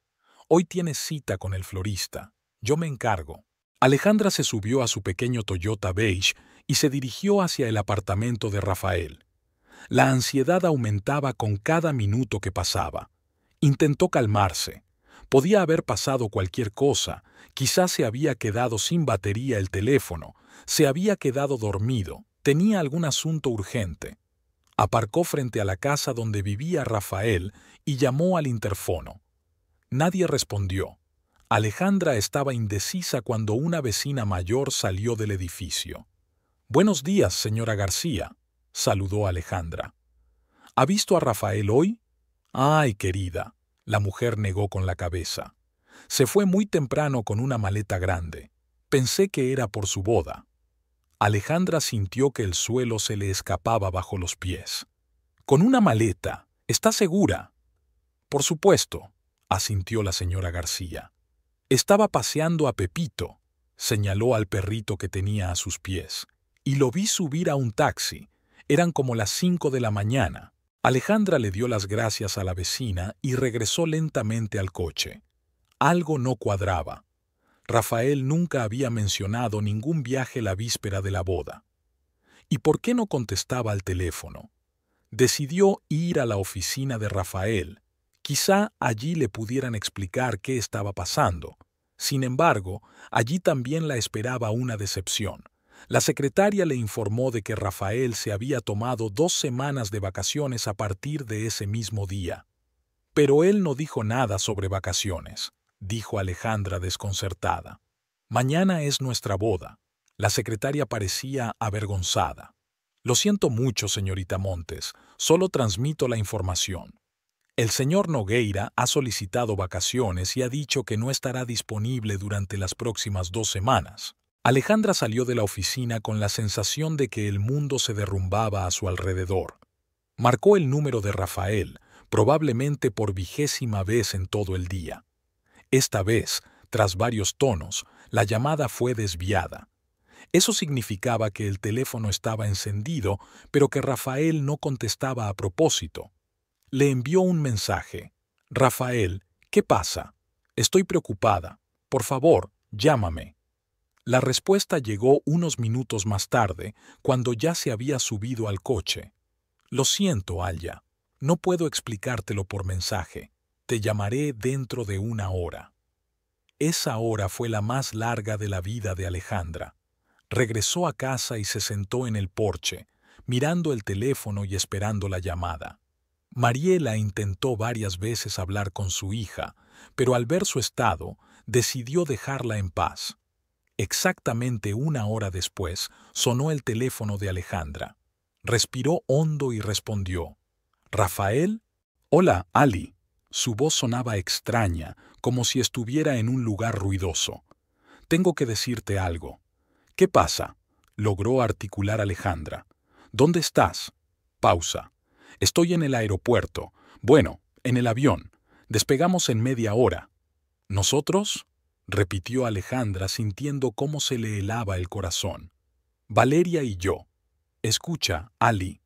«Hoy tienes cita con el florista. Yo me encargo». Alejandra se subió a su pequeño Toyota beige y se dirigió hacia el apartamento de Rafael. La ansiedad aumentaba con cada minuto que pasaba. Intentó calmarse. Podía haber pasado cualquier cosa. Quizás se había quedado sin batería el teléfono, se había quedado dormido, tenía algún asunto urgente. Aparcó frente a la casa donde vivía Rafael y llamó al interfono. Nadie respondió. Alejandra estaba indecisa cuando una vecina mayor salió del edificio. «Buenos días, señora García», saludó Alejandra. «¿Ha visto a Rafael hoy?» «Ay, querida», la mujer negó con la cabeza. «Se fue muy temprano con una maleta grande. Pensé que era por su boda». Alejandra sintió que el suelo se le escapaba bajo los pies. «¿Con una maleta? ¿Está segura?» «Por supuesto», asintió la señora García. «Estaba paseando a Pepito», señaló al perrito que tenía a sus pies, «y lo vi subir a un taxi. Eran como las 5 de la mañana». Alejandra le dio las gracias a la vecina y regresó lentamente al coche. Algo no cuadraba. Rafael nunca había mencionado ningún viaje la víspera de la boda. ¿Y por qué no contestaba al teléfono? Decidió ir a la oficina de Rafael. Quizá allí le pudieran explicar qué estaba pasando. Sin embargo, allí también la esperaba una decepción. La secretaria le informó de que Rafael se había tomado 2 semanas de vacaciones a partir de ese mismo día. «Pero él no dijo nada sobre vacaciones», dijo Alejandra desconcertada. «Mañana es nuestra boda». La secretaria parecía avergonzada. «Lo siento mucho, señorita Montes, solo transmito la información. El señor Nogueira ha solicitado vacaciones y ha dicho que no estará disponible durante las próximas 2 semanas». Alejandra salió de la oficina con la sensación de que el mundo se derrumbaba a su alrededor. Marcó el número de Rafael, probablemente por 20ª vez en todo el día. Esta vez, tras varios tonos, la llamada fue desviada. Eso significaba que el teléfono estaba encendido, pero que Rafael no contestaba a propósito. Le envió un mensaje. «Rafael, ¿qué pasa? Estoy preocupada. Por favor, llámame». La respuesta llegó unos minutos más tarde, cuando ya se había subido al coche. «Lo siento, Alya. No puedo explicártelo por mensaje. Te llamaré dentro de 1 hora». Esa hora fue la más larga de la vida de Alejandra. Regresó a casa y se sentó en el porche, mirando el teléfono y esperando la llamada. Mariela intentó varias veces hablar con su hija, pero al ver su estado, decidió dejarla en paz. Exactamente 1 hora después, sonó el teléfono de Alejandra. Respiró hondo y respondió. «¿Rafael?» «Hola, Ali». Su voz sonaba extraña, como si estuviera en un lugar ruidoso. «Tengo que decirte algo». «¿Qué pasa?», logró articular Alejandra. «¿Dónde estás?» Pausa. «Estoy en el aeropuerto. Bueno, en el avión. Despegamos en media hora». «¿Nosotros?», repitió Alejandra sintiendo cómo se le helaba el corazón. «Valeria y yo. Escucha, Ali,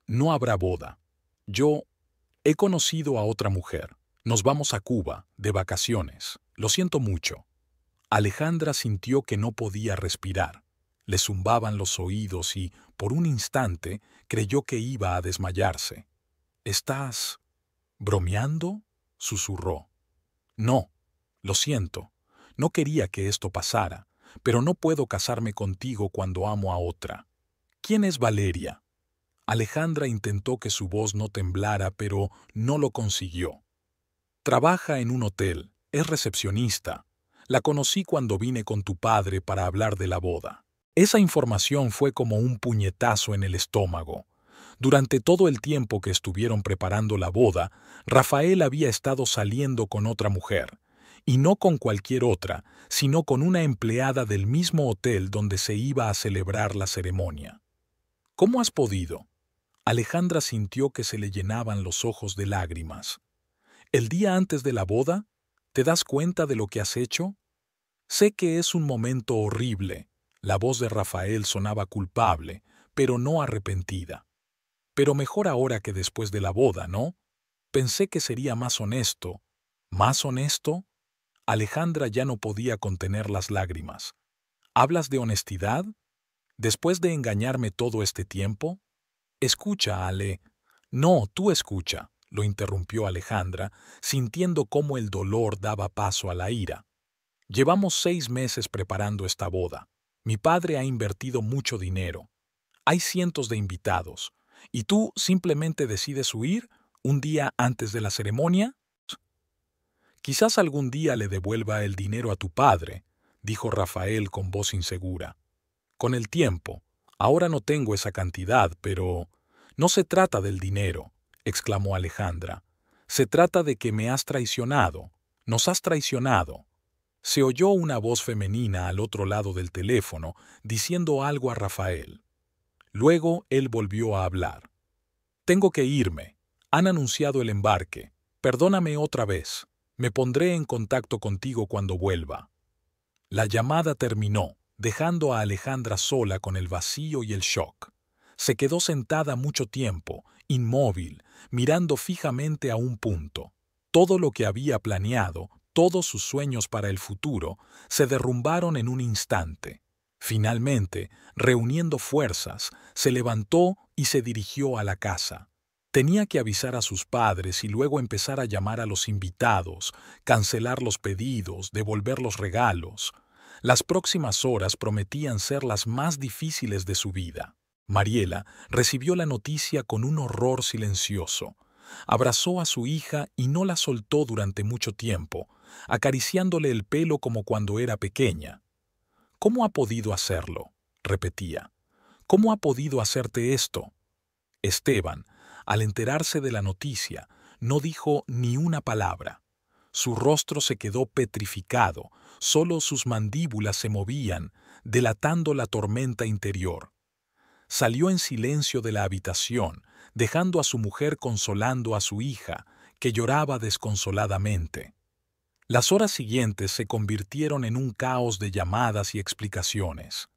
no habrá boda. Yo he conocido a otra mujer. Nos vamos a Cuba, de vacaciones. Lo siento mucho». Alejandra sintió que no podía respirar. Le zumbaban los oídos y, por un instante, creyó que iba a desmayarse. —¿Estás bromeando? —susurró. —No, lo siento. No quería que esto pasara, pero no puedo casarme contigo cuando amo a otra. ¿Quién es Valeria? Alejandra intentó que su voz no temblara, pero no lo consiguió. Trabaja en un hotel, es recepcionista. La conocí cuando vine con tu padre para hablar de la boda. Esa información fue como un puñetazo en el estómago. Durante todo el tiempo que estuvieron preparando la boda, Rafael había estado saliendo con otra mujer, y no con cualquier otra, sino con una empleada del mismo hotel donde se iba a celebrar la ceremonia. ¿Cómo has podido? Alejandra sintió que se le llenaban los ojos de lágrimas. ¿El día antes de la boda? ¿Te das cuenta de lo que has hecho? Sé que es un momento horrible. La voz de Rafael sonaba culpable, pero no arrepentida. Pero mejor ahora que después de la boda, ¿no? Pensé que sería más honesto. ¿Más honesto? Alejandra ya no podía contener las lágrimas. ¿Hablas de honestidad? ¿Después de engañarme todo este tiempo? Escucha, Ale. No, tú escucha, lo interrumpió Alejandra, sintiendo cómo el dolor daba paso a la ira. Llevamos 6 meses preparando esta boda. Mi padre ha invertido mucho dinero. Hay cientos de invitados. ¿Y tú simplemente decides huir un día antes de la ceremonia? Quizás algún día le devuelva el dinero a tu padre, dijo Rafael con voz insegura. Con el tiempo. Ahora no tengo esa cantidad, pero... No se trata del dinero, exclamó Alejandra. Se trata de que me has traicionado. Nos has traicionado. Se oyó una voz femenina al otro lado del teléfono diciendo algo a Rafael. Luego él volvió a hablar. Tengo que irme. Han anunciado el embarque. Perdóname otra vez. Me pondré en contacto contigo cuando vuelva. La llamada terminó, dejando a Alejandra sola con el vacío y el shock. Se quedó sentada mucho tiempo, inmóvil, mirando fijamente a un punto. Todo lo que había planeado, todos sus sueños para el futuro, se derrumbaron en un instante. Finalmente, reuniendo fuerzas, se levantó y se dirigió a la casa. Tenía que avisar a sus padres y luego empezar a llamar a los invitados, cancelar los pedidos, devolver los regalos. Las próximas horas prometían ser las más difíciles de su vida. Mariela recibió la noticia con un horror silencioso. Abrazó a su hija y no la soltó durante mucho tiempo, acariciándole el pelo como cuando era pequeña. ¿Cómo ha podido hacerlo?, repetía. ¿Cómo ha podido hacerte esto? Esteban, al enterarse de la noticia, no dijo ni una palabra. Su rostro se quedó petrificado, solo sus mandíbulas se movían, delatando la tormenta interior. Salió en silencio de la habitación, dejando a su mujer consolando a su hija, que lloraba desconsoladamente. Las horas siguientes se convirtieron en un caos de llamadas y explicaciones.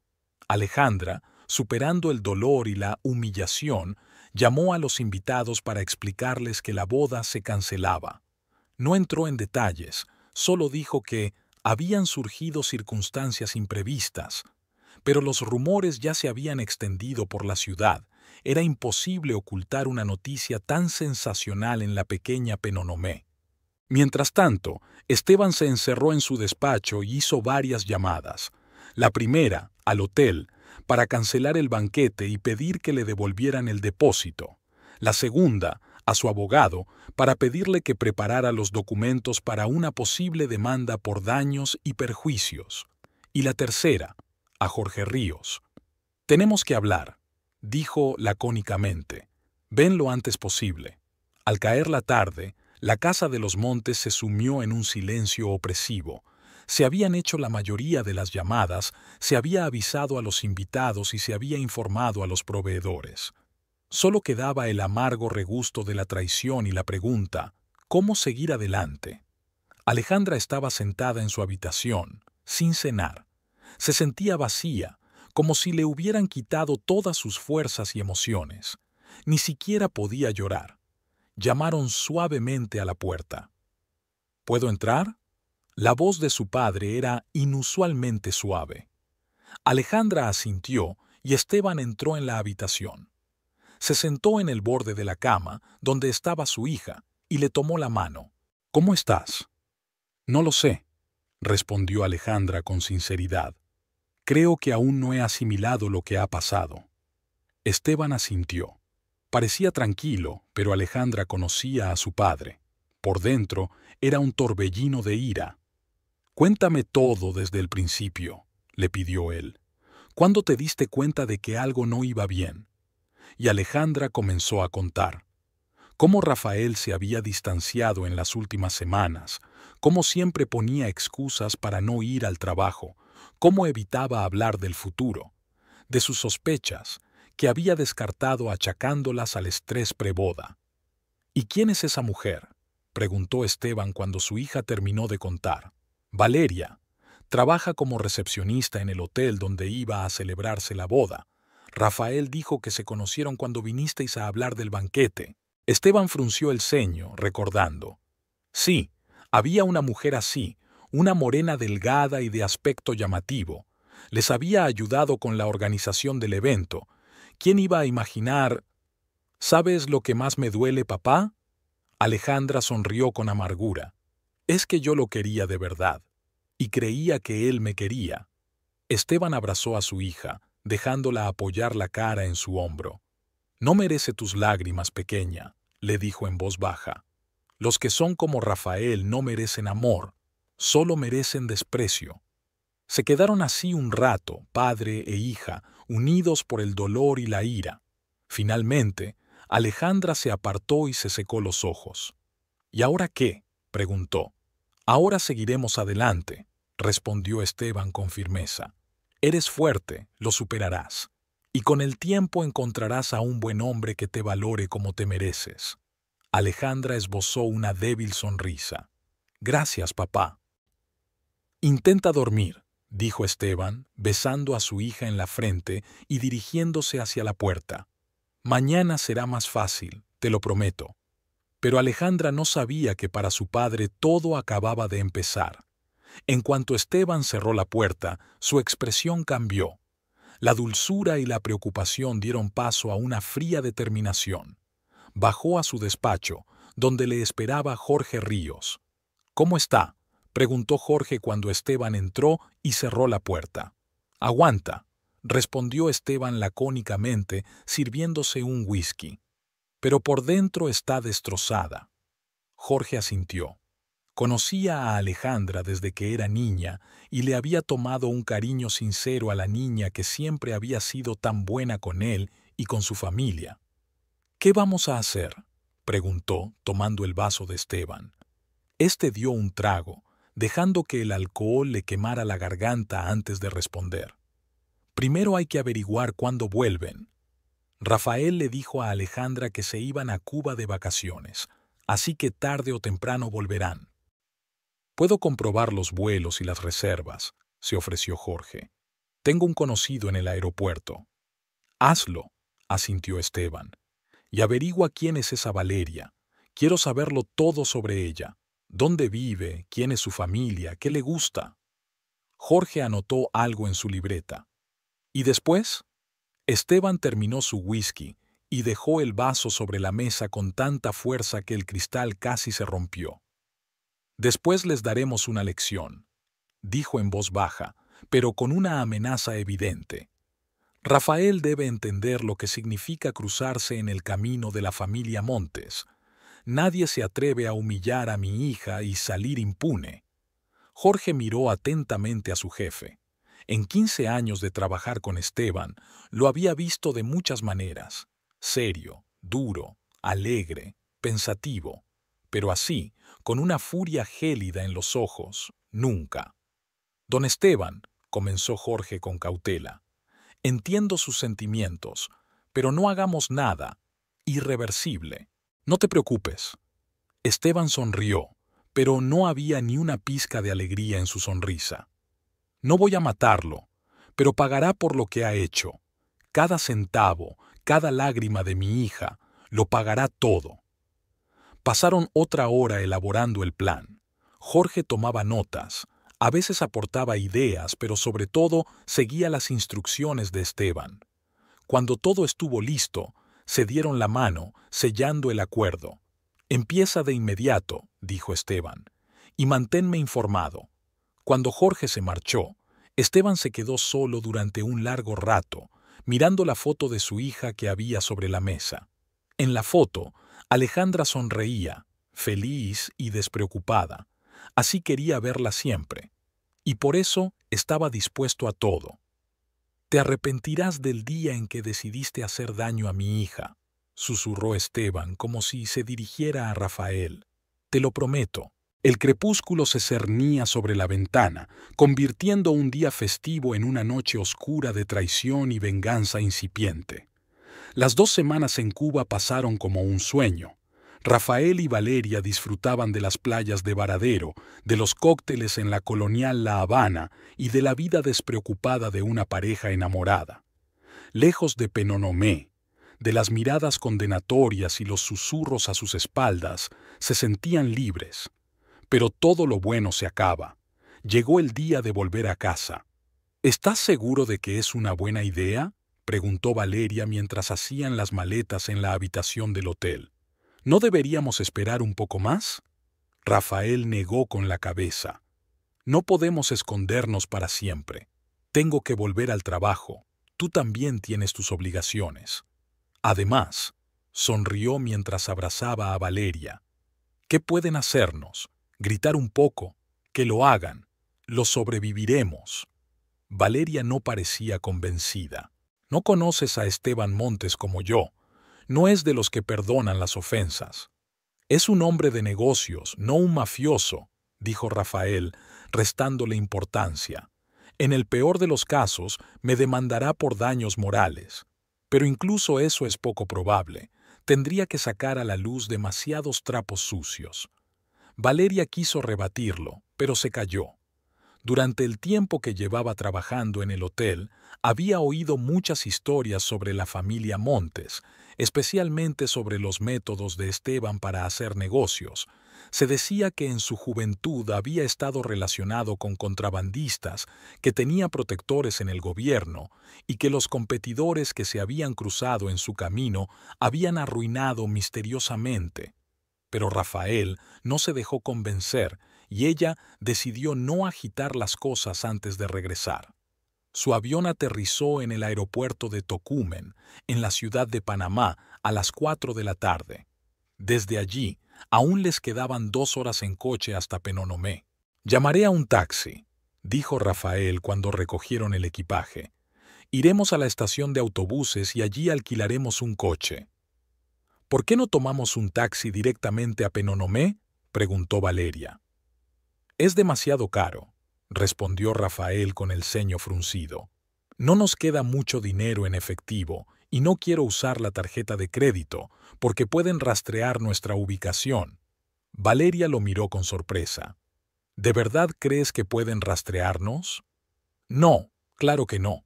Alejandra, superando el dolor y la humillación, llamó a los invitados para explicarles que la boda se cancelaba. No entró en detalles, solo dijo que habían surgido circunstancias imprevistas, pero los rumores ya se habían extendido por la ciudad. Era imposible ocultar una noticia tan sensacional en la pequeña Penonomé. Mientras tanto, Esteban se encerró en su despacho y hizo varias llamadas. La primera, al hotel, para cancelar el banquete y pedir que le devolvieran el depósito. La segunda, a su abogado, para pedirle que preparara los documentos para una posible demanda por daños y perjuicios. Y la tercera, a Jorge Ríos. «Tenemos que hablar», dijo lacónicamente. «Ven lo antes posible». Al caer la tarde, la casa de los Montes se sumió en un silencio opresivo. Se habían hecho la mayoría de las llamadas, se había avisado a los invitados y se había informado a los proveedores. Solo quedaba el amargo regusto de la traición y la pregunta, ¿cómo seguir adelante? Alejandra estaba sentada en su habitación, sin cenar. Se sentía vacía, como si le hubieran quitado todas sus fuerzas y emociones. Ni siquiera podía llorar. Llamaron suavemente a la puerta. «¿Puedo entrar?», La voz de su padre era inusualmente suave. Alejandra asintió y Esteban entró en la habitación. Se sentó en el borde de la cama, donde estaba su hija, y le tomó la mano. «¿Cómo estás?» «No lo sé», respondió Alejandra con sinceridad. «Creo que aún no he asimilado lo que ha pasado». Esteban asintió. Parecía tranquilo, pero Alejandra conocía a su padre. Por dentro era un torbellino de ira. «Cuéntame todo desde el principio», le pidió él. «¿Cuándo te diste cuenta de que algo no iba bien?» Y Alejandra comenzó a contar. Cómo Rafael se había distanciado en las últimas semanas, cómo siempre ponía excusas para no ir al trabajo, cómo evitaba hablar del futuro, de sus sospechas, que había descartado achacándolas al estrés preboda. «¿Y quién es esa mujer?», preguntó Esteban cuando su hija terminó de contar. «Valeria. Trabaja como recepcionista en el hotel donde iba a celebrarse la boda. Rafael dijo que se conocieron cuando vinisteis a hablar del banquete». Esteban frunció el ceño, recordando. Sí, había una mujer así, una morena delgada y de aspecto llamativo. Les había ayudado con la organización del evento. ¿Quién iba a imaginar? ¿Sabes lo que más me duele, papá? Alejandra sonrió con amargura. Es que yo lo quería de verdad, y creía que él me quería. Esteban abrazó a su hija, dejándola apoyar la cara en su hombro. «No merece tus lágrimas, pequeña», le dijo en voz baja. «Los que son como Rafael no merecen amor, solo merecen desprecio». Se quedaron así un rato, padre e hija, unidos por el dolor y la ira. Finalmente, Alejandra se apartó y se secó los ojos. «¿Y ahora qué?», preguntó. «Ahora seguiremos adelante», respondió Esteban con firmeza. «Eres fuerte, lo superarás. Y con el tiempo encontrarás a un buen hombre que te valore como te mereces». Alejandra esbozó una débil sonrisa. «Gracias, papá». «Intenta dormir», dijo Esteban, besando a su hija en la frente y dirigiéndose hacia la puerta. «Mañana será más fácil, te lo prometo». Pero Alejandra no sabía que para su padre todo acababa de empezar. En cuanto Esteban cerró la puerta, su expresión cambió. La dulzura y la preocupación dieron paso a una fría determinación. Bajó a su despacho, donde le esperaba Jorge Ríos. «¿Cómo está?», preguntó Jorge cuando Esteban entró y cerró la puerta. «Aguanta», respondió Esteban lacónicamente, sirviéndose un whisky. «Pero por dentro está destrozada». Jorge asintió. Conocía a Alejandra desde que era niña y le había tomado un cariño sincero a la niña que siempre había sido tan buena con él y con su familia. «¿Qué vamos a hacer?», preguntó, tomando el vaso de Esteban. Este dio un trago, dejando que el alcohol le quemara la garganta antes de responder. «Primero hay que averiguar cuándo vuelven». Rafael le dijo a Alejandra que se iban a Cuba de vacaciones, así que tarde o temprano volverán. «Puedo comprobar los vuelos y las reservas», se ofreció Jorge. «Tengo un conocido en el aeropuerto». «Hazlo», asintió Esteban. «Y averigua quién es esa Valeria. Quiero saberlo todo sobre ella. ¿Dónde vive? ¿Quién es su familia? ¿Qué le gusta?». Jorge anotó algo en su libreta. ¿Y después? Esteban terminó su whisky y dejó el vaso sobre la mesa con tanta fuerza que el cristal casi se rompió. «Después les daremos una lección», dijo en voz baja, pero con una amenaza evidente. «Rafael debe entender lo que significa cruzarse en el camino de la familia Montes. Nadie se atreve a humillar a mi hija y salir impune». Jorge miró atentamente a su jefe. En 15 años de trabajar con Esteban, lo había visto de muchas maneras: serio, duro, alegre, pensativo. Pero así, con una furia gélida en los ojos, nunca. «Don Esteban», comenzó Jorge con cautela, «entiendo sus sentimientos, pero no hagamos nada irreversible. No te preocupes». Esteban sonrió, pero no había ni una pizca de alegría en su sonrisa. «No voy a matarlo, pero pagará por lo que ha hecho. Cada centavo, cada lágrima de mi hija, lo pagará todo». Pasaron otra hora elaborando el plan. Jorge tomaba notas, a veces aportaba ideas, pero sobre todo seguía las instrucciones de Esteban. Cuando todo estuvo listo, se dieron la mano, sellando el acuerdo. «Empieza de inmediato», dijo Esteban, «y manténme informado». Cuando Jorge se marchó, Esteban se quedó solo durante un largo rato, mirando la foto de su hija que había sobre la mesa. En la foto, Alejandra sonreía, feliz y despreocupada. Así quería verla siempre. Y por eso estaba dispuesto a todo. «Te arrepentirás del día en que decidiste hacer daño a mi hija», susurró Esteban como si se dirigiera a Rafael. «Te lo prometo». El crepúsculo se cernía sobre la ventana, convirtiendo un día festivo en una noche oscura de traición y venganza incipiente. Las 2 semanas en Cuba pasaron como un sueño. Rafael y Valeria disfrutaban de las playas de Varadero, de los cócteles en la colonial La Habana y de la vida despreocupada de una pareja enamorada. Lejos de Penonomé, de las miradas condenatorias y los susurros a sus espaldas, se sentían libres. Pero todo lo bueno se acaba. Llegó el día de volver a casa. «¿Estás seguro de que es una buena idea?», preguntó Valeria mientras hacían las maletas en la habitación del hotel. «¿No deberíamos esperar un poco más?». Rafael negó con la cabeza. «No podemos escondernos para siempre. Tengo que volver al trabajo. Tú también tienes tus obligaciones». Además, sonrió mientras abrazaba a Valeria. «¿Qué pueden hacernos? Gritar un poco. Que lo hagan. Lo sobreviviremos». Valeria no parecía convencida. «No conoces a Esteban Montes como yo. No es de los que perdonan las ofensas. Es un hombre de negocios, no un mafioso», dijo Rafael, restándole importancia. «En el peor de los casos, me demandará por daños morales. Pero incluso eso es poco probable. Tendría que sacar a la luz demasiados trapos sucios». Valeria quiso rebatirlo, pero se calló. Durante el tiempo que llevaba trabajando en el hotel, había oído muchas historias sobre la familia Montes, especialmente sobre los métodos de Esteban para hacer negocios. Se decía que en su juventud había estado relacionado con contrabandistas, que tenía protectores en el gobierno y que los competidores que se habían cruzado en su camino habían arruinado misteriosamente. Pero Rafael no se dejó convencer y ella decidió no agitar las cosas antes de regresar. Su avión aterrizó en el aeropuerto de Tocumen, en la ciudad de Panamá, a las 4 de la tarde. Desde allí, aún les quedaban 2 horas en coche hasta Penonomé. «Llamaré a un taxi», dijo Rafael cuando recogieron el equipaje. «Iremos a la estación de autobuses y allí alquilaremos un coche». «¿Por qué no tomamos un taxi directamente a Penonomé?», preguntó Valeria. «Es demasiado caro», respondió Rafael con el ceño fruncido. «No nos queda mucho dinero en efectivo y no quiero usar la tarjeta de crédito porque pueden rastrear nuestra ubicación». Valeria lo miró con sorpresa. «¿De verdad crees que pueden rastrearnos?». «No, claro que no»,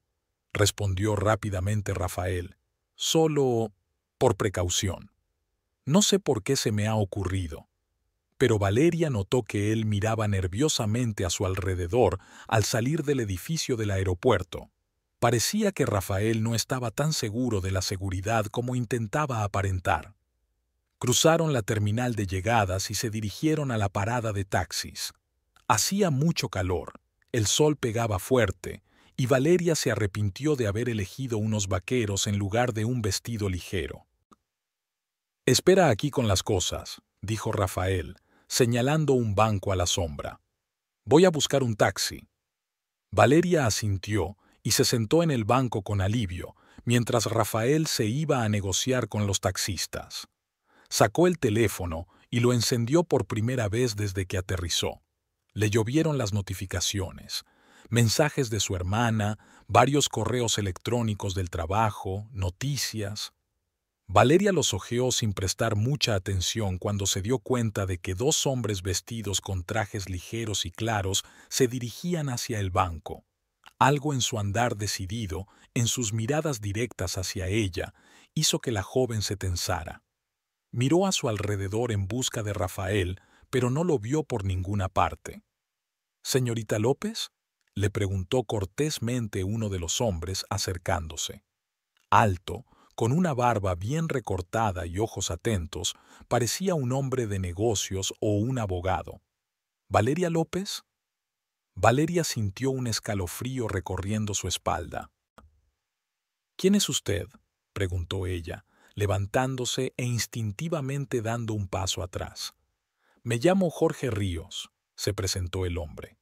respondió rápidamente Rafael. «Solo por precaución. No sé por qué se me ha ocurrido». Pero Valeria notó que él miraba nerviosamente a su alrededor al salir del edificio del aeropuerto. Parecía que Rafael no estaba tan seguro de la seguridad como intentaba aparentar. Cruzaron la terminal de llegadas y se dirigieron a la parada de taxis. Hacía mucho calor, el sol pegaba fuerte, y Valeria se arrepintió de haber elegido unos vaqueros en lugar de un vestido ligero. «Espera aquí con las cosas», dijo Rafael, señalando un banco a la sombra. «Voy a buscar un taxi». Valeria asintió y se sentó en el banco con alivio, mientras Rafael se iba a negociar con los taxistas. Sacó el teléfono y lo encendió por primera vez desde que aterrizó. Le llovieron las notificaciones, mensajes de su hermana, varios correos electrónicos del trabajo, noticias. Valeria los hojeó sin prestar mucha atención cuando se dio cuenta de que 2 hombres vestidos con trajes ligeros y claros se dirigían hacia el banco. Algo en su andar decidido, en sus miradas directas hacia ella, hizo que la joven se tensara. Miró a su alrededor en busca de Rafael, pero no lo vio por ninguna parte. «¿Señorita López?», le preguntó cortésmente uno de los hombres acercándose. Alto, con una barba bien recortada y ojos atentos, parecía un hombre de negocios o un abogado. «¿Valeria López?». Valeria sintió un escalofrío recorriendo su espalda. «¿Quién es usted?», preguntó ella, levantándose e instintivamente dando un paso atrás. «Me llamo Jorge Ríos», se presentó el hombre.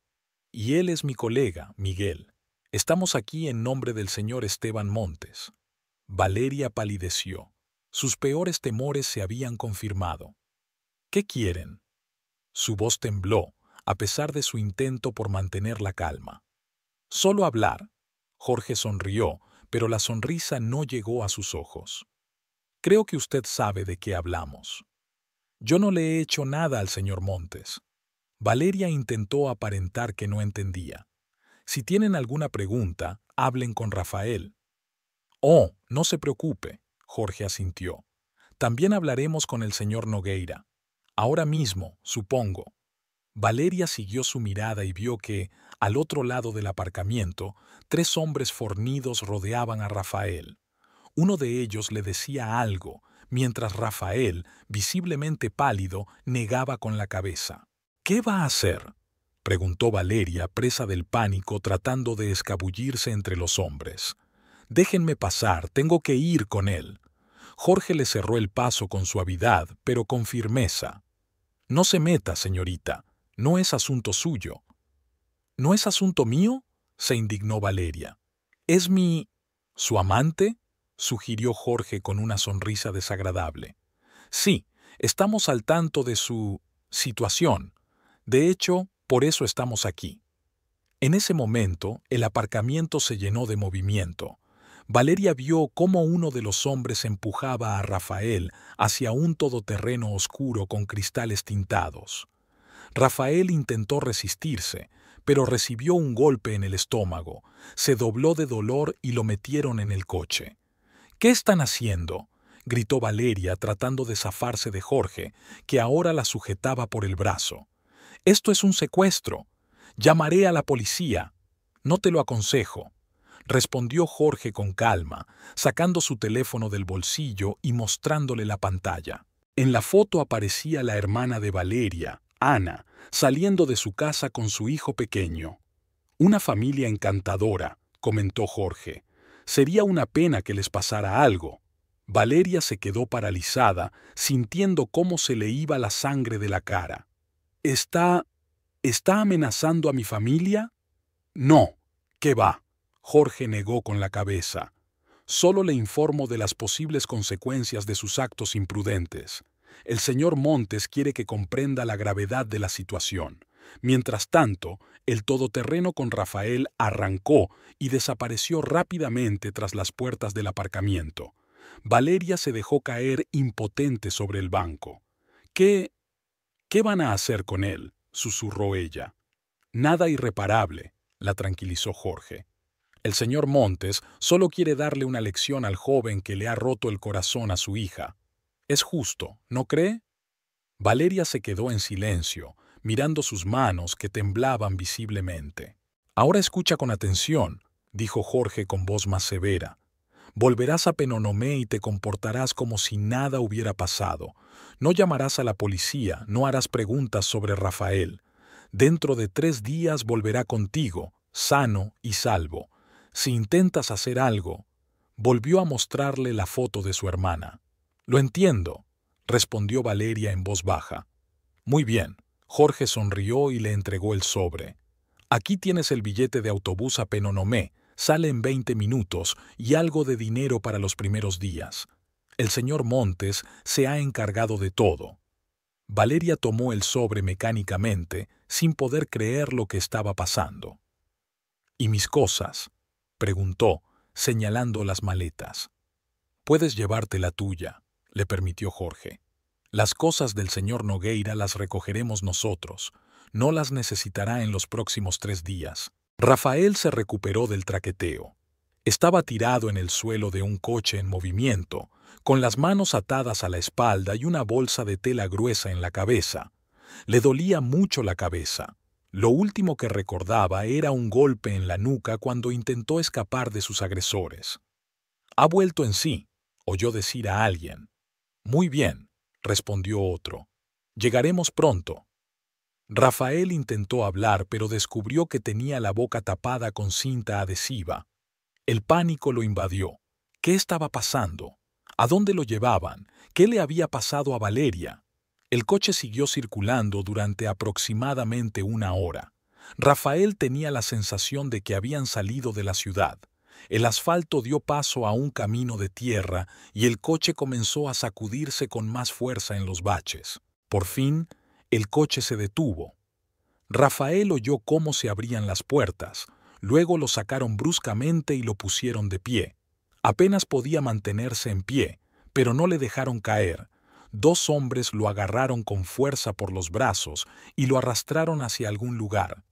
«Y él es mi colega, Miguel. Estamos aquí en nombre del señor Esteban Montes». Valeria palideció. Sus peores temores se habían confirmado. «¿Qué quieren?». Su voz tembló, a pesar de su intento por mantener la calma. «Solo hablar». Jorge sonrió, pero la sonrisa no llegó a sus ojos. «Creo que usted sabe de qué hablamos». «Yo no le he hecho nada al señor Montes». Valeria intentó aparentar que no entendía. «Si tienen alguna pregunta, hablen con Rafael». «Oh, no se preocupe», Jorge asintió. «También hablaremos con el señor Nogueira. Ahora mismo, supongo». Valeria siguió su mirada y vio que, al otro lado del aparcamiento, 3 hombres fornidos rodeaban a Rafael. Uno de ellos le decía algo, mientras Rafael, visiblemente pálido, negaba con la cabeza. «¿Qué va a hacer?», preguntó Valeria, presa del pánico, tratando de escabullirse entre los hombres. «Déjenme pasar, tengo que ir con él». Jorge le cerró el paso con suavidad, pero con firmeza. «No se meta, señorita. No es asunto suyo». «¿No es asunto mío?», se indignó Valeria. «¿Es su amante?», sugirió Jorge con una sonrisa desagradable. «Sí, estamos al tanto de su situación. De hecho, por eso estamos aquí». En ese momento, el aparcamiento se llenó de movimiento. Valeria vio cómo uno de los hombres empujaba a Rafael hacia un todoterreno oscuro con cristales tintados. Rafael intentó resistirse, pero recibió un golpe en el estómago, se dobló de dolor y lo metieron en el coche. «¿Qué están haciendo?», gritó Valeria tratando de zafarse de Jorge, que ahora la sujetaba por el brazo. «Esto es un secuestro. Llamaré a la policía». «No te lo aconsejo», respondió Jorge con calma, sacando su teléfono del bolsillo y mostrándole la pantalla. En la foto aparecía la hermana de Valeria, Ana, saliendo de su casa con su hijo pequeño. «Una familia encantadora», comentó Jorge. «Sería una pena que les pasara algo». Valeria se quedó paralizada, sintiendo cómo se le iba la sangre de la cara. ¿Está amenazando a mi familia?» «No, ¿qué va?», Jorge negó con la cabeza. «Solo le informo de las posibles consecuencias de sus actos imprudentes. El señor Montes quiere que comprenda la gravedad de la situación. Mientras tanto, el todoterreno con Rafael arrancó y desapareció rápidamente tras las puertas del aparcamiento. Valeria se dejó caer impotente sobre el banco. ¿Qué van a hacer con él?», susurró ella. «Nada irreparable», la tranquilizó Jorge. «El señor Montes solo quiere darle una lección al joven que le ha roto el corazón a su hija. Es justo, ¿no cree?». Valeria se quedó en silencio, mirando sus manos que temblaban visiblemente. «Ahora escucha con atención», dijo Jorge con voz más severa. «Volverás a Penonomé y te comportarás como si nada hubiera pasado. No llamarás a la policía, no harás preguntas sobre Rafael. Dentro de 3 días volverá contigo, sano y salvo. Si intentas hacer algo». Volvió a mostrarle la foto de su hermana. «Lo entiendo», respondió Valeria en voz baja. «Muy bien». Jorge sonrió y le entregó el sobre. «Aquí tienes el billete de autobús a Penonomé. Sale en 20 minutos y algo de dinero para los primeros días. El señor Montes se ha encargado de todo». Valeria tomó el sobre mecánicamente, sin poder creer lo que estaba pasando. «¿Y mis cosas?», preguntó, señalando las maletas. «Puedes llevarte la tuya», le permitió Jorge. «Las cosas del señor Nogueira las recogeremos nosotros. No las necesitará en los próximos 3 días». Rafael se recuperó del traqueteo. Estaba tirado en el suelo de un coche en movimiento, con las manos atadas a la espalda y una bolsa de tela gruesa en la cabeza. Le dolía mucho la cabeza. Lo último que recordaba era un golpe en la nuca cuando intentó escapar de sus agresores. «Ha vuelto en sí», oyó decir a alguien. «Muy bien», respondió otro. «Llegaremos pronto». Rafael intentó hablar, pero descubrió que tenía la boca tapada con cinta adhesiva. El pánico lo invadió. ¿Qué estaba pasando? ¿A dónde lo llevaban? ¿Qué le había pasado a Valeria? El coche siguió circulando durante aproximadamente 1 hora. Rafael tenía la sensación de que habían salido de la ciudad. El asfalto dio paso a un camino de tierra y el coche comenzó a sacudirse con más fuerza en los baches. Por fin, el coche se detuvo. Rafael oyó cómo se abrían las puertas. Luego lo sacaron bruscamente y lo pusieron de pie. Apenas podía mantenerse en pie, pero no le dejaron caer. 2 hombres lo agarraron con fuerza por los brazos y lo arrastraron hacia algún lugar.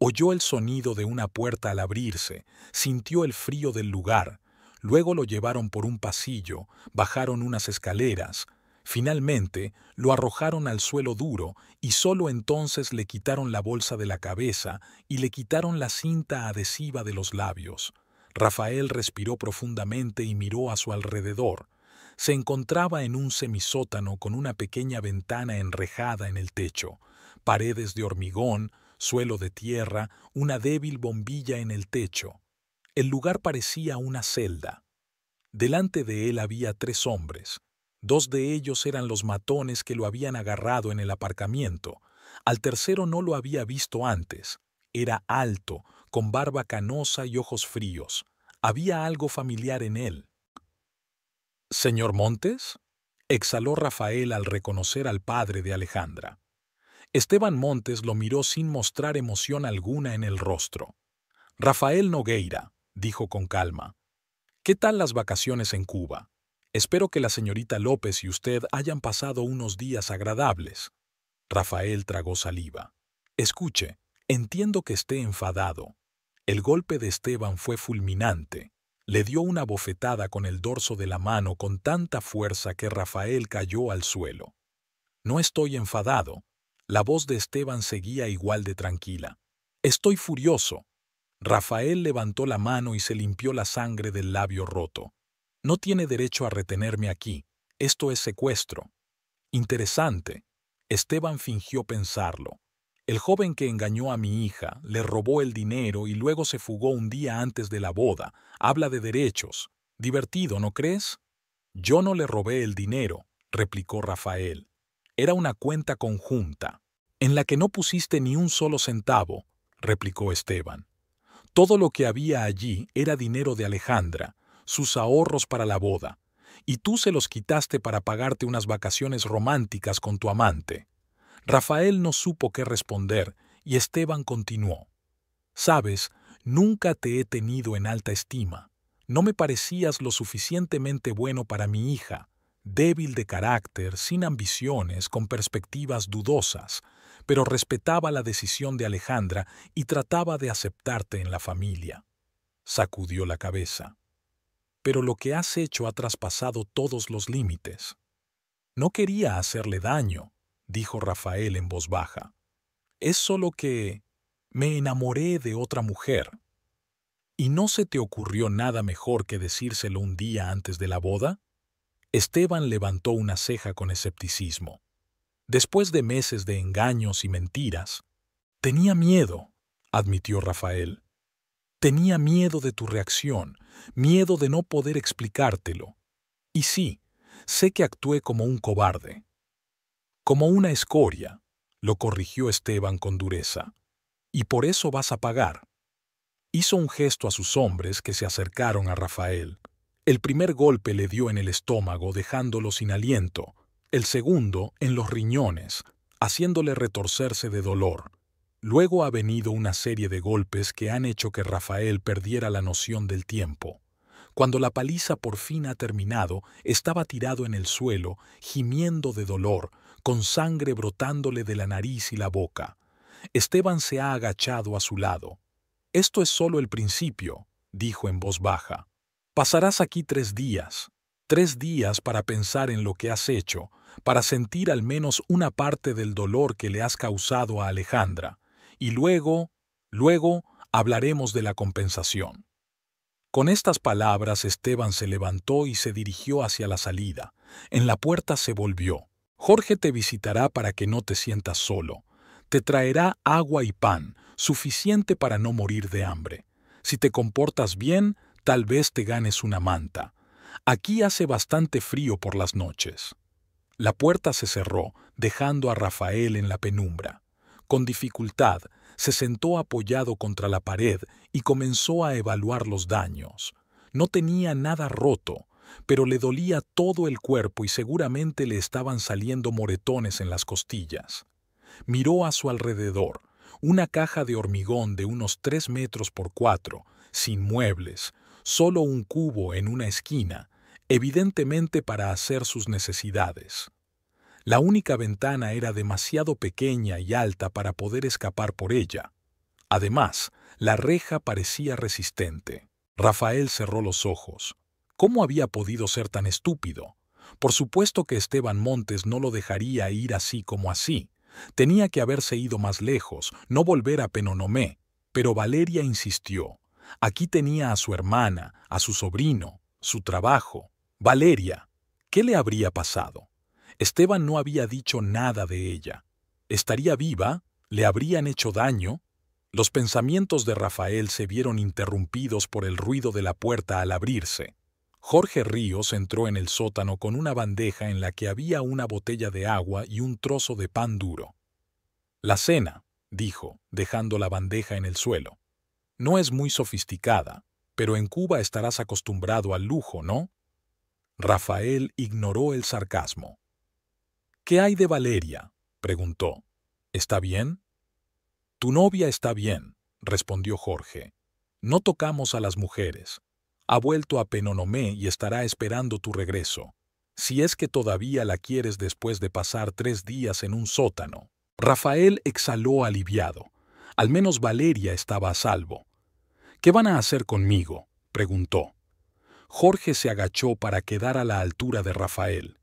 Oyó el sonido de una puerta al abrirse, sintió el frío del lugar. Luego lo llevaron por un pasillo, bajaron unas escaleras. Finalmente, lo arrojaron al suelo duro y solo entonces le quitaron la bolsa de la cabeza y le quitaron la cinta adhesiva de los labios. Rafael respiró profundamente y miró a su alrededor. Se encontraba en un semisótano con una pequeña ventana enrejada en el techo, paredes de hormigón, suelo de tierra, una débil bombilla en el techo. El lugar parecía una celda. Delante de él había 3 hombres. 2 de ellos eran los matones que lo habían agarrado en el aparcamiento. Al tercero no lo había visto antes. Era alto, con barba canosa y ojos fríos. Había algo familiar en él. «¿Señor Montes?», exhaló Rafael al reconocer al padre de Alejandra. Esteban Montes lo miró sin mostrar emoción alguna en el rostro. «Rafael Nogueira», dijo con calma. «¿Qué tal las vacaciones en Cuba? Espero que la señorita López y usted hayan pasado unos días agradables». Rafael tragó saliva. «Escuche, entiendo que esté enfadado». El golpe de Esteban fue fulminante. Le dio una bofetada con el dorso de la mano con tanta fuerza que Rafael cayó al suelo. «No estoy enfadado». La voz de Esteban seguía igual de tranquila. «Estoy furioso». Rafael levantó la mano y se limpió la sangre del labio roto. «No tiene derecho a retenerme aquí. Esto es secuestro». «Interesante». Esteban fingió pensarlo. «El joven que engañó a mi hija, le robó el dinero y luego se fugó un día antes de la boda. Habla de derechos. Divertido, ¿no crees?» «Yo no le robé el dinero», replicó Rafael. «Era una cuenta conjunta, en la que no pusiste ni un solo centavo», replicó Esteban. «Todo lo que había allí era dinero de Alejandra, sus ahorros para la boda, y tú se los quitaste para pagarte unas vacaciones románticas con tu amante». Rafael no supo qué responder y Esteban continuó. «Sabes, nunca te he tenido en alta estima. No me parecías lo suficientemente bueno para mi hija, débil de carácter, sin ambiciones, con perspectivas dudosas, pero respetaba la decisión de Alejandra y trataba de aceptarte en la familia». Sacudió la cabeza. «Pero lo que has hecho ha traspasado todos los límites». «No quería hacerle daño», dijo Rafael en voz baja. «Es solo que me enamoré de otra mujer». «¿Y no se te ocurrió nada mejor que decírselo un día antes de la boda?». Esteban levantó una ceja con escepticismo. «Después de meses de engaños y mentiras». «Tenía miedo», admitió Rafael. «Tenía miedo de tu reacción, miedo de no poder explicártelo. Y sí, sé que actué como un cobarde». «Como una escoria», lo corrigió Esteban con dureza. «Y por eso vas a pagar». Hizo un gesto a sus hombres que se acercaron a Rafael. El primer golpe le dio en el estómago, dejándolo sin aliento. El segundo, en los riñones, haciéndole retorcerse de dolor. Luego ha venido una serie de golpes que han hecho que Rafael perdiera la noción del tiempo. Cuando la paliza por fin ha terminado, estaba tirado en el suelo, gimiendo de dolor, con sangre brotándole de la nariz y la boca. Esteban se ha agachado a su lado. «Esto es solo el principio», dijo en voz baja. «Pasarás aquí 3 días. 3 días para pensar en lo que has hecho, para sentir al menos una parte del dolor que le has causado a Alejandra, y luego hablaremos de la compensación. Con estas palabras Esteban se levantó y se dirigió hacia la salida. En la puerta se volvió. Jorge te visitará para que no te sientas solo. Te traerá agua y pan, suficiente para no morir de hambre. Si te comportas bien, tal vez te ganes una manta. Aquí hace bastante frío por las noches. La puerta se cerró, dejando a Rafael en la penumbra. Con dificultad, se sentó apoyado contra la pared y comenzó a evaluar los daños. No tenía nada roto, pero le dolía todo el cuerpo y seguramente le estaban saliendo moretones en las costillas. Miró a su alrededor, una caja de hormigón de unos 3 metros por 4, sin muebles, solo un cubo en una esquina, evidentemente para hacer sus necesidades. La única ventana era demasiado pequeña y alta para poder escapar por ella. Además, la reja parecía resistente. Rafael cerró los ojos. ¿Cómo había podido ser tan estúpido? Por supuesto que Esteban Montes no lo dejaría ir así como así. Tenía que haberse ido más lejos, no volver a Penonomé. Pero Valeria insistió. Aquí tenía a su hermana, a su sobrino, su trabajo. Valeria, ¿qué le habría pasado? Esteban no había dicho nada de ella. ¿Estaría viva? ¿Le habrían hecho daño? Los pensamientos de Rafael se vieron interrumpidos por el ruido de la puerta al abrirse. Jorge Ríos entró en el sótano con una bandeja en la que había una botella de agua y un trozo de pan duro. «La cena», dijo, dejando la bandeja en el suelo. «No es muy sofisticada, pero en Cuba estarás acostumbrado al lujo, ¿no?» Rafael ignoró el sarcasmo. «¿Qué hay de Valeria?», preguntó. «¿Está bien?» «Tu novia está bien», respondió Jorge. «No tocamos a las mujeres. Ha vuelto a Penonomé y estará esperando tu regreso. Si es que todavía la quieres después de pasar 3 días en un sótano». Rafael exhaló aliviado. Al menos Valeria estaba a salvo. «¿Qué van a hacer conmigo?», preguntó. Jorge se agachó para quedar a la altura de Rafael.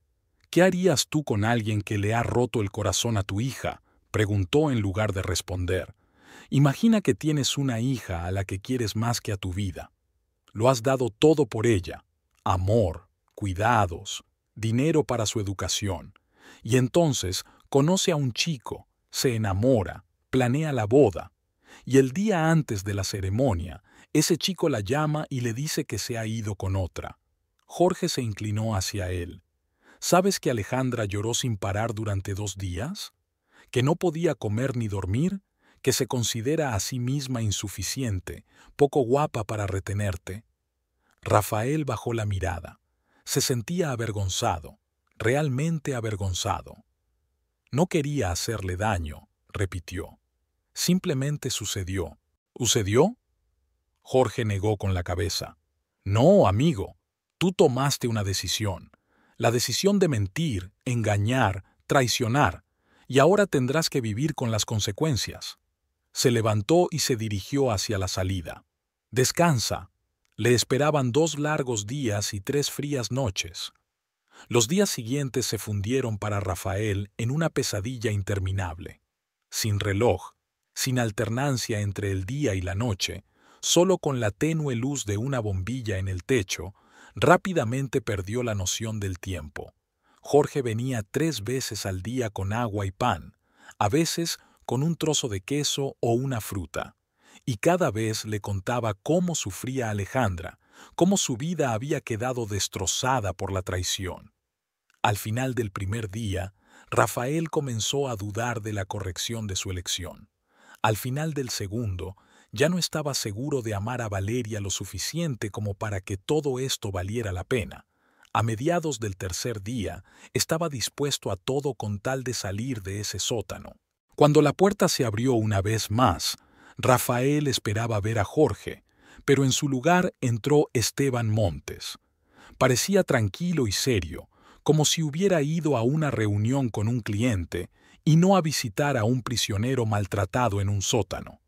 «¿Qué harías tú con alguien que le ha roto el corazón a tu hija?», preguntó en lugar de responder. «Imagina que tienes una hija a la que quieres más que a tu vida. Lo has dado todo por ella, amor, cuidados, dinero para su educación. Y entonces conoce a un chico, se enamora, planea la boda. Y el día antes de la ceremonia, ese chico la llama y le dice que se ha ido con otra». Jorge se inclinó hacia él. «¿Sabes que Alejandra lloró sin parar durante 2 días? ¿Que no podía comer ni dormir? ¿Que se considera a sí misma insuficiente, poco guapa para retenerte?» Rafael bajó la mirada. Se sentía avergonzado, realmente avergonzado. «No quería hacerle daño», repitió. «Simplemente sucedió». «¿Sucedió?». Jorge negó con la cabeza. «No, amigo, tú tomaste una decisión. La decisión de mentir, engañar, traicionar, y ahora tendrás que vivir con las consecuencias». Se levantó y se dirigió hacia la salida. «Descansa». Le esperaban 2 largos días y 3 frías noches. Los días siguientes se fundieron para Rafael en una pesadilla interminable. Sin reloj, sin alternancia entre el día y la noche, solo con la tenue luz de una bombilla en el techo, rápidamente perdió la noción del tiempo. Jorge venía 3 veces al día con agua y pan, a veces con un trozo de queso o una fruta, y cada vez le contaba cómo sufría Alejandra, cómo su vida había quedado destrozada por la traición. Al final del primer día, Rafael comenzó a dudar de la corrección de su elección. Al final del segundo, ya no estaba seguro de amar a Valeria lo suficiente como para que todo esto valiera la pena. A mediados del tercer día, estaba dispuesto a todo con tal de salir de ese sótano. Cuando la puerta se abrió una vez más, Rafael esperaba ver a Jorge, pero en su lugar entró Esteban Montes. Parecía tranquilo y serio, como si hubiera ido a una reunión con un cliente y no a visitar a un prisionero maltratado en un sótano.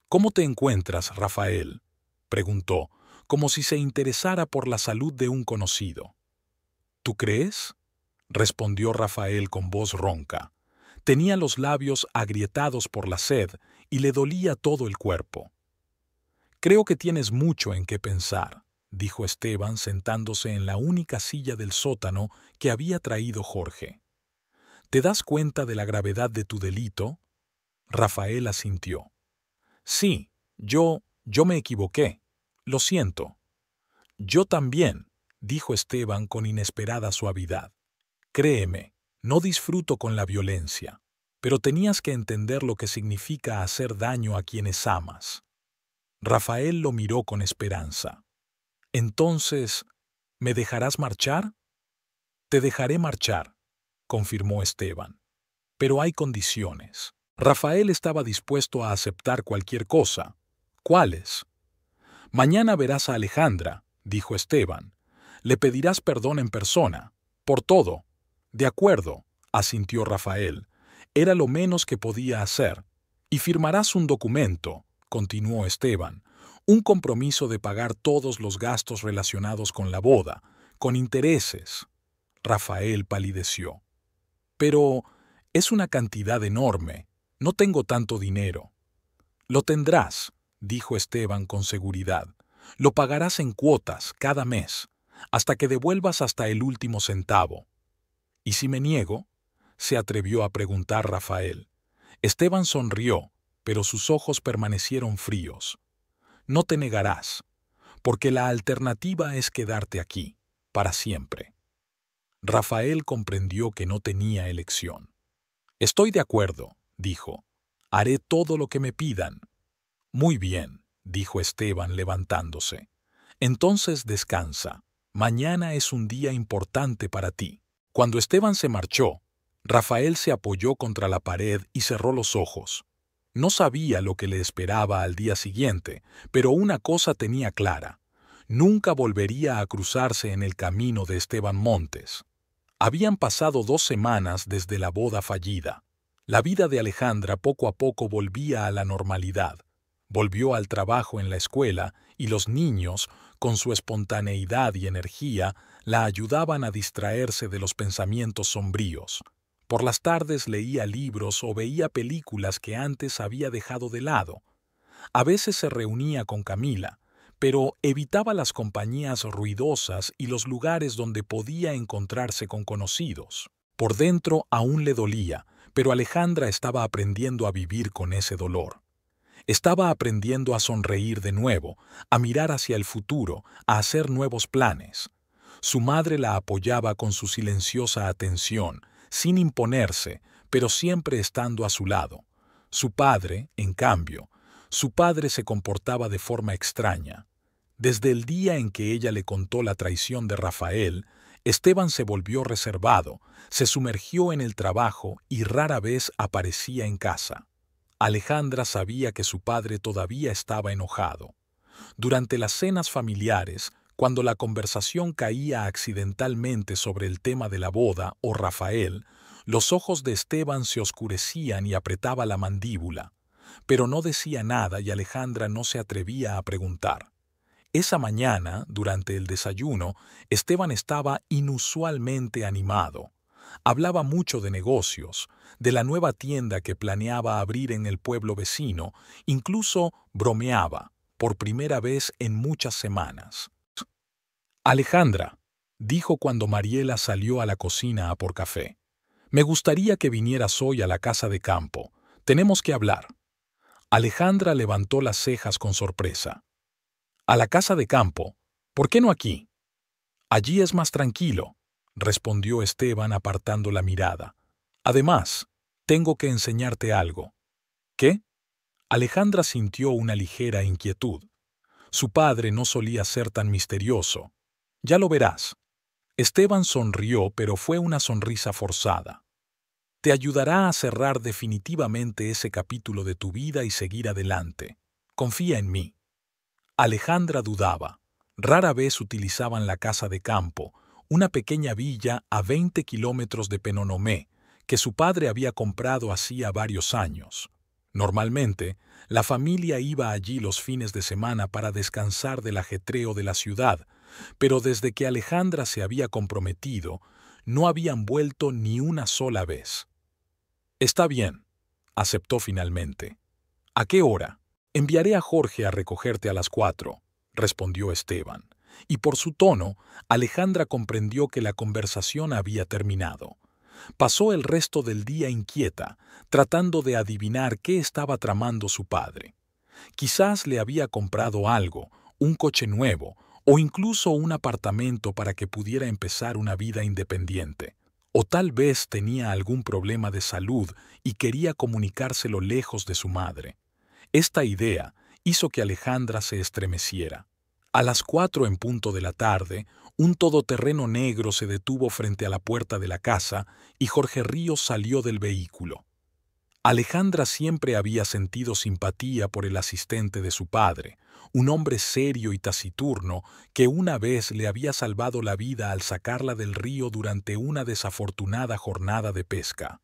«¿Cómo te encuentras, Rafael?», preguntó, como si se interesara por la salud de un conocido. ¿Tú crees?, respondió Rafael con voz ronca. Tenía los labios agrietados por la sed y le dolía todo el cuerpo. Creo que tienes mucho en qué pensar, dijo Esteban sentándose en la única silla del sótano que había traído Jorge. ¿Te das cuenta de la gravedad de tu delito? Rafael asintió. Sí, yo me equivoqué. Lo siento. Yo también, dijo Esteban con inesperada suavidad. Créeme, no disfruto con la violencia, pero tenías que entender lo que significa hacer daño a quienes amas. Rafael lo miró con esperanza. Entonces, ¿me dejarás marchar? Te dejaré marchar, confirmó Esteban. Pero hay condiciones. Rafael estaba dispuesto a aceptar cualquier cosa. ¿Cuáles? Mañana verás a Alejandra, dijo Esteban. Le pedirás perdón en persona. Por todo. De acuerdo, asintió Rafael. Era lo menos que podía hacer. Y firmarás un documento, continuó Esteban. Un compromiso de pagar todos los gastos relacionados con la boda, con intereses. Rafael palideció. Pero es una cantidad enorme. No tengo tanto dinero. Lo tendrás, dijo Esteban con seguridad. Lo pagarás en cuotas cada mes, hasta que devuelvas hasta el último centavo. ¿Y si me niego?, se atrevió a preguntar Rafael. Esteban sonrió, pero sus ojos permanecieron fríos. No te negarás, porque la alternativa es quedarte aquí, para siempre. Rafael comprendió que no tenía elección. Estoy de acuerdo, dijo. Haré todo lo que me pidan. Muy bien, dijo Esteban levantándose. Entonces descansa. Mañana es un día importante para ti. Cuando Esteban se marchó, Rafael se apoyó contra la pared y cerró los ojos. No sabía lo que le esperaba al día siguiente, pero una cosa tenía clara. Nunca volvería a cruzarse en el camino de Esteban Montes. Habían pasado 2 semanas desde la boda fallida. La vida de Alejandra poco a poco volvía a la normalidad. Volvió al trabajo en la escuela y los niños, con su espontaneidad y energía, la ayudaban a distraerse de los pensamientos sombríos. Por las tardes leía libros o veía películas que antes había dejado de lado. A veces se reunía con Camila, pero evitaba las compañías ruidosas y los lugares donde podía encontrarse con conocidos. Por dentro aún le dolía, pero Alejandra estaba aprendiendo a vivir con ese dolor. Estaba aprendiendo a sonreír de nuevo, a mirar hacia el futuro, a hacer nuevos planes. Su madre la apoyaba con su silenciosa atención, sin imponerse, pero siempre estando a su lado. Su padre, en cambio, su padre se comportaba de forma extraña. Desde el día en que ella le contó la traición de Rafael, Esteban se volvió reservado, se sumergió en el trabajo y rara vez aparecía en casa. Alejandra sabía que su padre todavía estaba enojado. Durante las cenas familiares, cuando la conversación caía accidentalmente sobre el tema de la boda o Rafael, los ojos de Esteban se oscurecían y apretaba la mandíbula. Pero no decía nada y Alejandra no se atrevía a preguntar. Esa mañana, durante el desayuno, Esteban estaba inusualmente animado. Hablaba mucho de negocios, de la nueva tienda que planeaba abrir en el pueblo vecino, incluso bromeaba, por primera vez en muchas semanas. Alejandra, dijo cuando Mariela salió a la cocina a por café. Me gustaría que vinieras hoy a la casa de campo. Tenemos que hablar. Alejandra levantó las cejas con sorpresa. ¿A la casa de campo? ¿Por qué no aquí? Allí es más tranquilo, respondió Esteban apartando la mirada. Además, tengo que enseñarte algo. ¿Qué? Alejandra sintió una ligera inquietud. Su padre no solía ser tan misterioso. Ya lo verás. Esteban sonrió, pero fue una sonrisa forzada. Te ayudará a cerrar definitivamente ese capítulo de tu vida y seguir adelante. Confía en mí. Alejandra dudaba. Rara vez utilizaban la casa de campo, una pequeña villa a 20 kilómetros de Penonomé, que su padre había comprado hacía varios años. Normalmente, la familia iba allí los fines de semana para descansar del ajetreo de la ciudad, pero desde que Alejandra se había comprometido, no habían vuelto ni una sola vez. Está bien, aceptó finalmente. ¿A qué hora? Enviaré a Jorge a recogerte a las 4, respondió Esteban, y por su tono, Alejandra comprendió que la conversación había terminado. Pasó el resto del día inquieta, tratando de adivinar qué estaba tramando su padre. Quizás le había comprado algo, un coche nuevo, o incluso un apartamento para que pudiera empezar una vida independiente. O tal vez tenía algún problema de salud y quería comunicárselo lejos de su madre. Esta idea hizo que Alejandra se estremeciera. A las 4 en punto de la tarde, un todoterreno negro se detuvo frente a la puerta de la casa y Jorge Ríos salió del vehículo. Alejandra siempre había sentido simpatía por el asistente de su padre, un hombre serio y taciturno que una vez le había salvado la vida al sacarla del río durante una desafortunada jornada de pesca.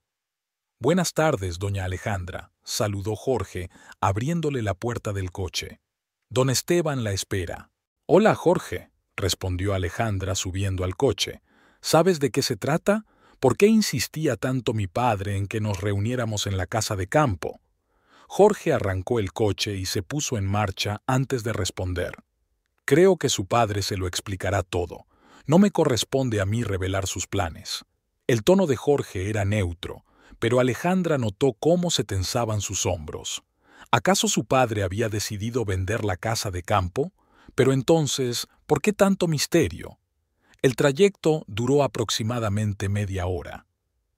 «Buenas tardes, doña Alejandra», saludó Jorge, abriéndole la puerta del coche. «Don Esteban la espera». «Hola, Jorge», respondió Alejandra subiendo al coche. «¿Sabes de qué se trata? ¿Por qué insistía tanto mi padre en que nos reuniéramos en la casa de campo?» Jorge arrancó el coche y se puso en marcha antes de responder. «Creo que su padre se lo explicará todo. No me corresponde a mí revelar sus planes». El tono de Jorge era neutro, pero Alejandra notó cómo se tensaban sus hombros. ¿Acaso su padre había decidido vender la casa de campo? Pero entonces, ¿por qué tanto misterio? El trayecto duró aproximadamente media hora.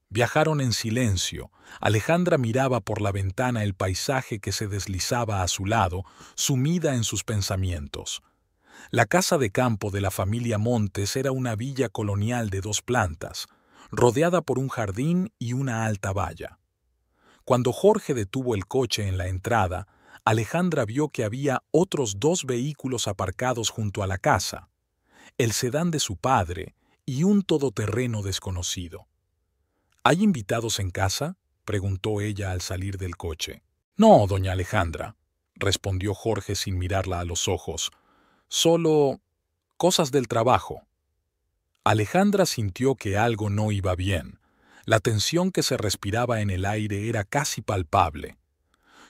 Viajaron en silencio. Alejandra miraba por la ventana el paisaje que se deslizaba a su lado, sumida en sus pensamientos. La casa de campo de la familia Montes era una villa colonial de 2 plantas, rodeada por un jardín y una alta valla. Cuando Jorge detuvo el coche en la entrada, Alejandra vio que había otros 2 vehículos aparcados junto a la casa, el sedán de su padre y un todoterreno desconocido. «¿Hay invitados en casa?», preguntó ella al salir del coche. «No, doña Alejandra», respondió Jorge sin mirarla a los ojos. «Solo cosas del trabajo». Alejandra sintió que algo no iba bien. La tensión que se respiraba en el aire era casi palpable.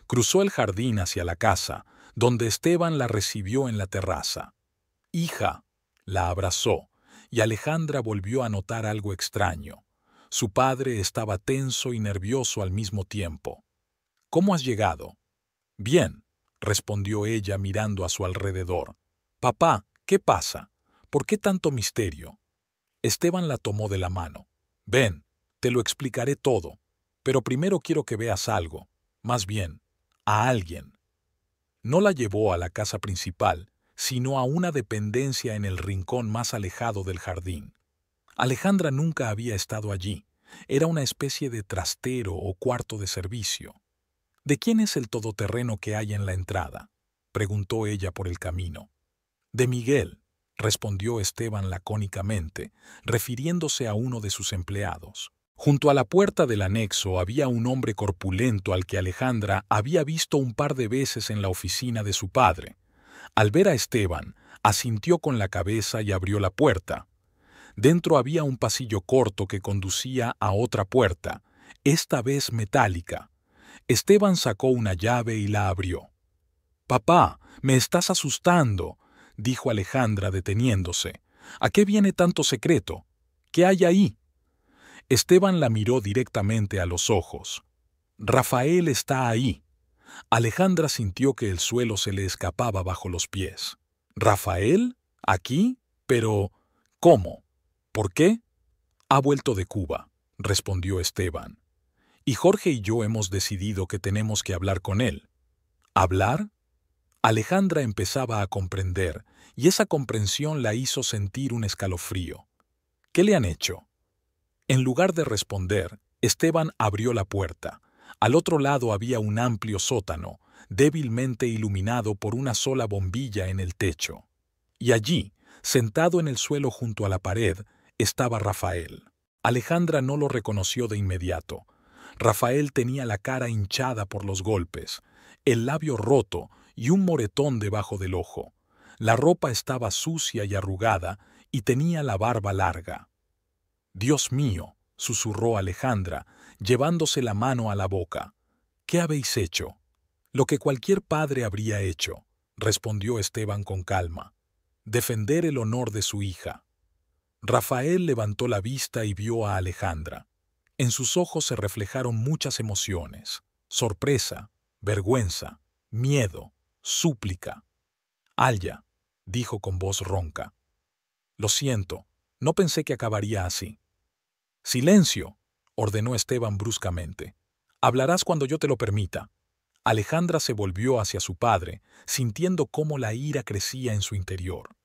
Cruzó el jardín hacia la casa, donde Esteban la recibió en la terraza. «Hija», la abrazó, y Alejandra volvió a notar algo extraño. Su padre estaba tenso y nervioso al mismo tiempo. «¿Cómo has llegado?» «Bien», respondió ella mirando a su alrededor. «Papá, ¿qué pasa? ¿Por qué tanto misterio?» Esteban la tomó de la mano. «Ven, te lo explicaré todo, pero primero quiero que veas algo, más bien, a alguien». No la llevó a la casa principal, sino a una dependencia en el rincón más alejado del jardín. Alejandra nunca había estado allí. Era una especie de trastero o cuarto de servicio. «¿De quién es el todoterreno que hay en la entrada?», preguntó ella por el camino. «De Miguel», respondió Esteban lacónicamente, refiriéndose a uno de sus empleados. Junto a la puerta del anexo había un hombre corpulento al que Alejandra había visto un par de veces en la oficina de su padre. Al ver a Esteban, asintió con la cabeza y abrió la puerta. Dentro había un pasillo corto que conducía a otra puerta, esta vez metálica. Esteban sacó una llave y la abrió. «Papá, me estás asustando», dijo Alejandra deteniéndose. «¿A qué viene tanto secreto? ¿Qué hay ahí?» Esteban la miró directamente a los ojos. «Rafael está ahí». Alejandra sintió que el suelo se le escapaba bajo los pies. «¿Rafael? ¿Aquí? Pero ¿cómo? ¿Por qué?» «Ha vuelto de Cuba», respondió Esteban. «Y Jorge y yo hemos decidido que tenemos que hablar con él». ¿Hablar? Alejandra empezaba a comprender, y esa comprensión la hizo sentir un escalofrío. «¿Qué le han hecho?» En lugar de responder, Esteban abrió la puerta. Al otro lado había un amplio sótano, débilmente iluminado por una sola bombilla en el techo. Y allí, sentado en el suelo junto a la pared, estaba Rafael. Alejandra no lo reconoció de inmediato. Rafael tenía la cara hinchada por los golpes, el labio roto y un moretón debajo del ojo. La ropa estaba sucia y arrugada y tenía la barba larga. «Dios mío», susurró Alejandra, llevándose la mano a la boca. «¿Qué habéis hecho?» «Lo que cualquier padre habría hecho», respondió Esteban con calma. «Defender el honor de su hija». Rafael levantó la vista y vio a Alejandra. En sus ojos se reflejaron muchas emociones: sorpresa, vergüenza, miedo, súplica. «Alya», dijo con voz ronca. «Lo siento, no pensé que acabaría así». «Silencio», ordenó Esteban bruscamente. «Hablarás cuando yo te lo permita». Alejandra se volvió hacia su padre, sintiendo cómo la ira crecía en su interior.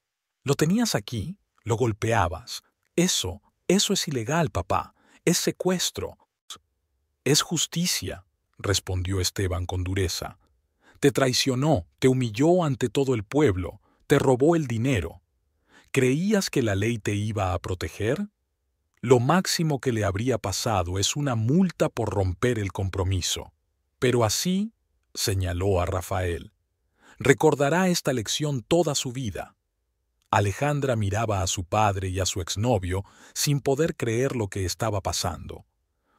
«¿Lo tenías aquí? Lo golpeabas. Eso es ilegal, papá. Es secuestro». «Es justicia», respondió Esteban con dureza. «Te traicionó, te humilló ante todo el pueblo, te robó el dinero. ¿Creías que la ley te iba a proteger? Lo máximo que le habría pasado es una multa por romper el compromiso. Pero así», señaló a Rafael, «recordará esta lección toda su vida». Alejandra miraba a su padre y a su exnovio sin poder creer lo que estaba pasando.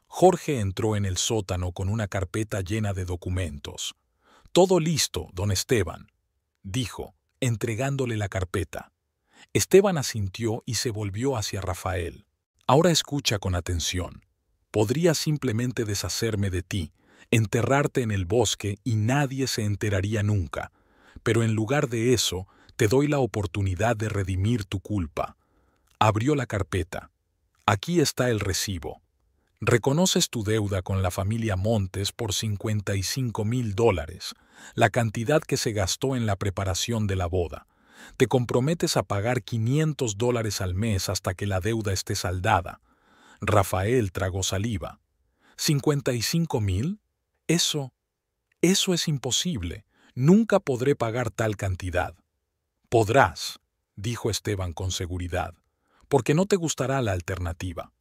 Jorge entró en el sótano con una carpeta llena de documentos. «Todo listo, don Esteban», dijo, entregándole la carpeta. Esteban asintió y se volvió hacia Rafael. «Ahora escucha con atención. Podría simplemente deshacerme de ti, enterrarte en el bosque y nadie se enteraría nunca. Pero en lugar de eso, te doy la oportunidad de redimir tu culpa». Abrió la carpeta. «Aquí está el recibo. Reconoces tu deuda con la familia Montes por $55,000, la cantidad que se gastó en la preparación de la boda. Te comprometes a pagar $500 al mes hasta que la deuda esté saldada». Rafael tragó saliva. «¿55,000? Eso es imposible. Nunca podré pagar tal cantidad». «Podrás», dijo Esteban con seguridad, «porque no te gustará la alternativa.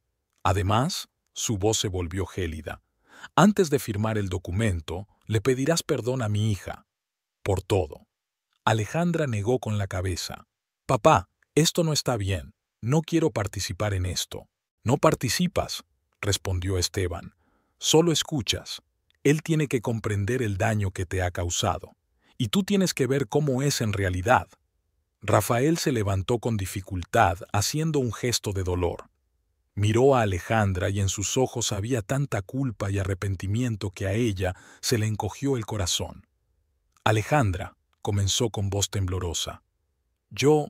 Además», su voz se volvió gélida, «antes de firmar el documento, le pedirás perdón a mi hija. Por todo». Alejandra negó con la cabeza. «Papá, esto no está bien. No quiero participar en esto». «No participas», respondió Esteban. «Solo escuchas. Él tiene que comprender el daño que te ha causado. Y tú tienes que ver cómo es en realidad». Rafael se levantó con dificultad, haciendo un gesto de dolor. Miró a Alejandra y en sus ojos había tanta culpa y arrepentimiento que a ella se le encogió el corazón. «Alejandra», comenzó con voz temblorosa, «yo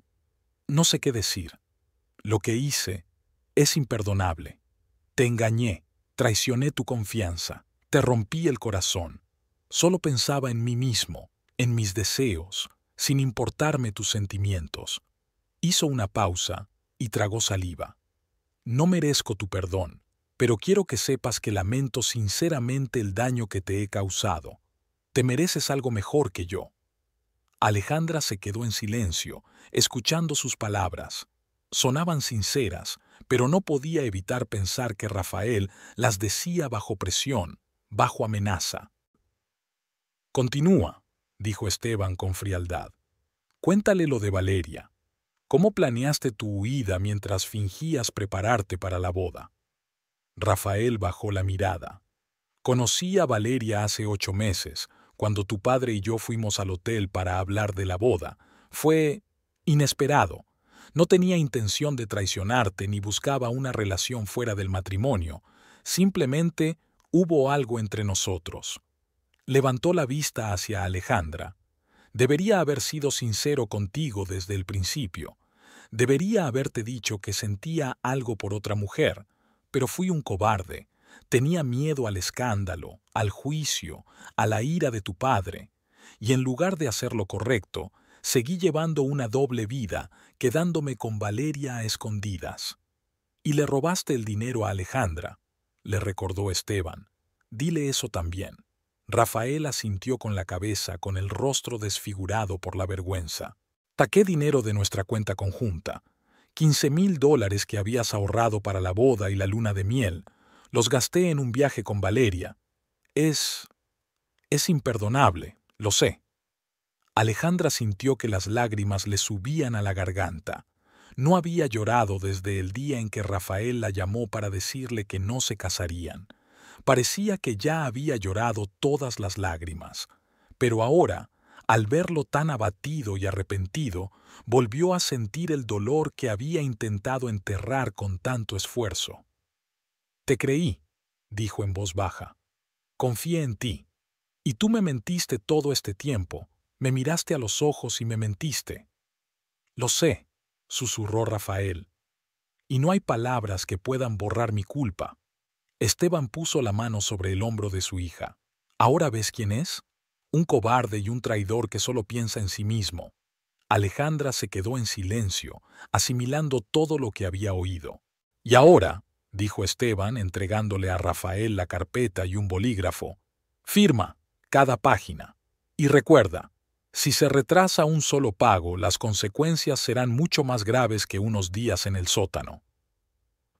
no sé qué decir. Lo que hice es imperdonable. Te engañé, traicioné tu confianza, te rompí el corazón. Solo pensaba en mí mismo, en mis deseos, sin importarme tus sentimientos». Hizo una pausa y tragó saliva. «No merezco tu perdón, pero quiero que sepas que lamento sinceramente el daño que te he causado. Te mereces algo mejor que yo». Alejandra se quedó en silencio, escuchando sus palabras. Sonaban sinceras, pero no podía evitar pensar que Rafael las decía bajo presión, bajo amenaza. «Continúa», dijo Esteban con frialdad. «Cuéntale lo de Valeria. ¿Cómo planeaste tu huida mientras fingías prepararte para la boda?» Rafael bajó la mirada. «Conocí a Valeria hace 8 meses, cuando tu padre y yo fuimos al hotel para hablar de la boda. Fue inesperado. No tenía intención de traicionarte ni buscaba una relación fuera del matrimonio. Simplemente hubo algo entre nosotros». Levantó la vista hacia Alejandra. «Debería haber sido sincero contigo desde el principio. Debería haberte dicho que sentía algo por otra mujer, pero fui un cobarde. Tenía miedo al escándalo, al juicio, a la ira de tu padre. Y en lugar de hacer lo correcto, seguí llevando una doble vida, quedándome con Valeria a escondidas». «Y le robaste el dinero a Alejandra», le recordó Esteban. «Dile eso también». Rafael asintió con la cabeza, con el rostro desfigurado por la vergüenza. «Saqué dinero de nuestra cuenta conjunta. $15,000 que habías ahorrado para la boda y la luna de miel. Los gasté en un viaje con Valeria. Es imperdonable, lo sé. Alejandra sintió que las lágrimas le subían a la garganta. No había llorado desde el día en que Rafael la llamó para decirle que no se casarían. Parecía que ya había llorado todas las lágrimas. Pero ahora, al verlo tan abatido y arrepentido, volvió a sentir el dolor que había intentado enterrar con tanto esfuerzo. «Te creí», dijo en voz baja. «Confié en ti. Y tú me mentiste todo este tiempo. Me miraste a los ojos y me mentiste». «Lo sé», susurró Rafael. «Y no hay palabras que puedan borrar mi culpa». Esteban puso la mano sobre el hombro de su hija. «¿Ahora ves quién es? Un cobarde y un traidor que solo piensa en sí mismo». Alejandra se quedó en silencio, asimilando todo lo que había oído. «Y ahora», dijo Esteban, entregándole a Rafael la carpeta y un bolígrafo, «firma cada página. Y recuerda, si se retrasa un solo pago, las consecuencias serán mucho más graves que unos días en el sótano».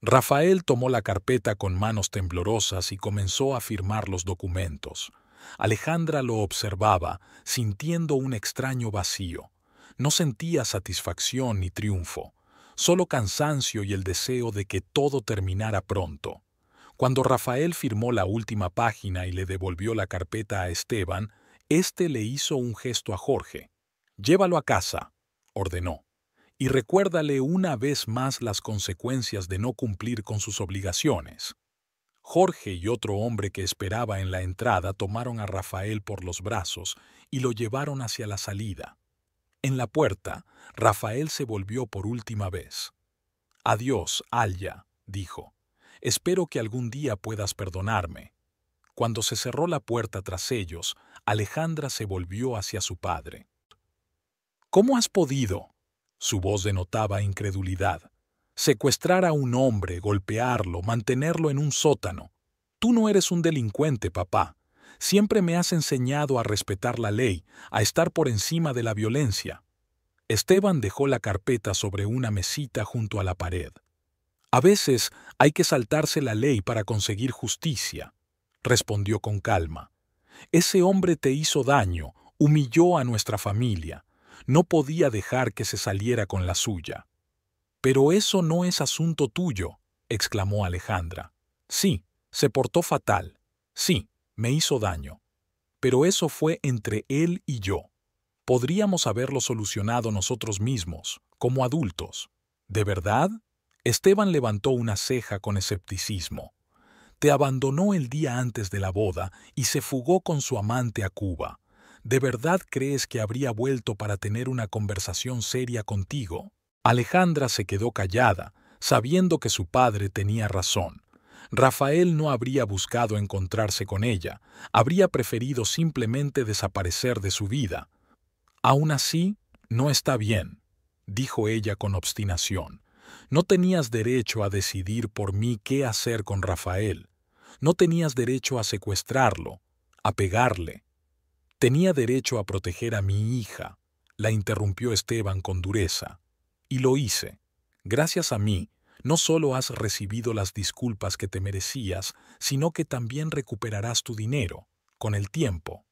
Rafael tomó la carpeta con manos temblorosas y comenzó a firmar los documentos. Alejandra lo observaba, sintiendo un extraño vacío. No sentía satisfacción ni triunfo, solo cansancio y el deseo de que todo terminara pronto. Cuando Rafael firmó la última página y le devolvió la carpeta a Esteban, éste le hizo un gesto a Jorge. «Llévalo a casa», ordenó, «y recuérdale una vez más las consecuencias de no cumplir con sus obligaciones». Jorge y otro hombre que esperaba en la entrada tomaron a Rafael por los brazos y lo llevaron hacia la salida. En la puerta, Rafael se volvió por última vez. «Adiós, Alya», dijo. «Espero que algún día puedas perdonarme». Cuando se cerró la puerta tras ellos, Alejandra se volvió hacia su padre. «¿Cómo has podido?». Su voz denotaba incredulidad. «Secuestrar a un hombre, golpearlo, mantenerlo en un sótano. Tú no eres un delincuente, papá. Siempre me has enseñado a respetar la ley, a estar por encima de la violencia». Esteban dejó la carpeta sobre una mesita junto a la pared. «A veces hay que saltarse la ley para conseguir justicia», respondió con calma. «Ese hombre te hizo daño, humilló a nuestra familia. No podía dejar que se saliera con la suya». «Pero eso no es asunto tuyo», exclamó Alejandra. «Sí, se portó fatal. Sí, me hizo daño. Pero eso fue entre él y yo. Podríamos haberlo solucionado nosotros mismos, como adultos». «¿De verdad?». Esteban levantó una ceja con escepticismo. «Te abandonó el día antes de la boda y se fugó con su amante a Cuba. ¿De verdad crees que habría vuelto para tener una conversación seria contigo?». Alejandra se quedó callada, sabiendo que su padre tenía razón. Rafael no habría buscado encontrarse con ella, habría preferido simplemente desaparecer de su vida. «Aún así, no está bien», dijo ella con obstinación. «No tenías derecho a decidir por mí qué hacer con Rafael. No tenías derecho a secuestrarlo, a pegarle. Tenía derecho a proteger a mi hija», la interrumpió Esteban con dureza. «Y lo hice. Gracias a mí, no solo has recibido las disculpas que te merecías, sino que también recuperarás tu dinero, con el tiempo».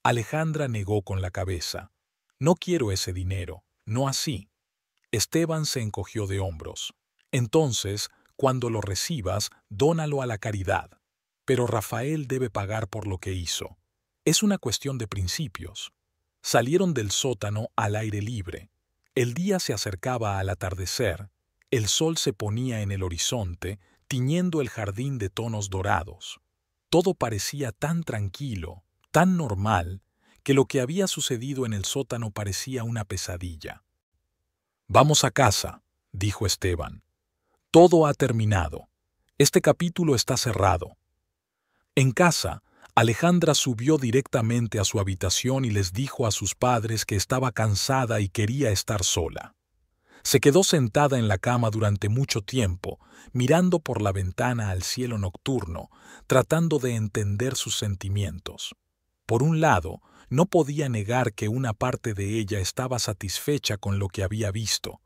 Alejandra negó con la cabeza. «No quiero ese dinero, no así». Esteban se encogió de hombros. «Entonces, cuando lo recibas, dónalo a la caridad. Pero Rafael debe pagar por lo que hizo. Es una cuestión de principios». Salieron del sótano al aire libre. El día se acercaba al atardecer. El sol se ponía en el horizonte, tiñendo el jardín de tonos dorados. Todo parecía tan tranquilo, tan normal, que lo que había sucedido en el sótano parecía una pesadilla. «Vamos a casa», dijo Esteban. «Todo ha terminado. Este capítulo está cerrado». En casa, Alejandra subió directamente a su habitación y les dijo a sus padres que estaba cansada y quería estar sola. Se quedó sentada en la cama durante mucho tiempo, mirando por la ventana al cielo nocturno, tratando de entender sus sentimientos. Por un lado, no podía negar que una parte de ella estaba satisfecha con lo que había visto.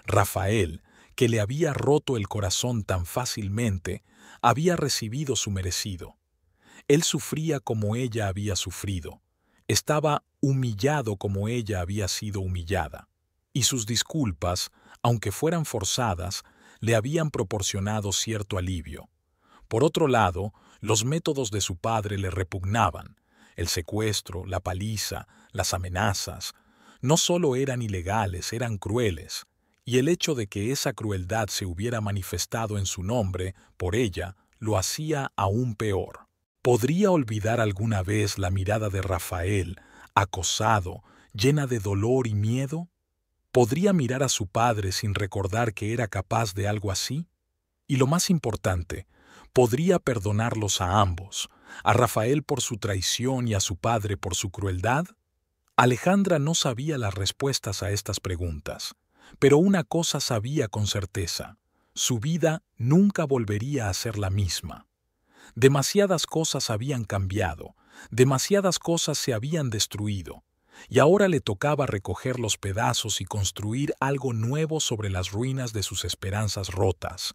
Rafael, que le había roto el corazón tan fácilmente, había recibido su merecido. Él sufría como ella había sufrido, estaba humillado como ella había sido humillada, y sus disculpas, aunque fueran forzadas, le habían proporcionado cierto alivio. Por otro lado, los métodos de su padre le repugnaban. El secuestro, la paliza, las amenazas, no solo eran ilegales, eran crueles, y el hecho de que esa crueldad se hubiera manifestado en su nombre, por ella, lo hacía aún peor. ¿Podría olvidar alguna vez la mirada de Rafael, acosado, llena de dolor y miedo? ¿Podría mirar a su padre sin recordar que era capaz de algo así? Y lo más importante, ¿podría perdonarlos a ambos, a Rafael por su traición y a su padre por su crueldad? Alejandra no sabía las respuestas a estas preguntas, pero una cosa sabía con certeza: su vida nunca volvería a ser la misma. Demasiadas cosas habían cambiado, demasiadas cosas se habían destruido, y ahora le tocaba recoger los pedazos y construir algo nuevo sobre las ruinas de sus esperanzas rotas.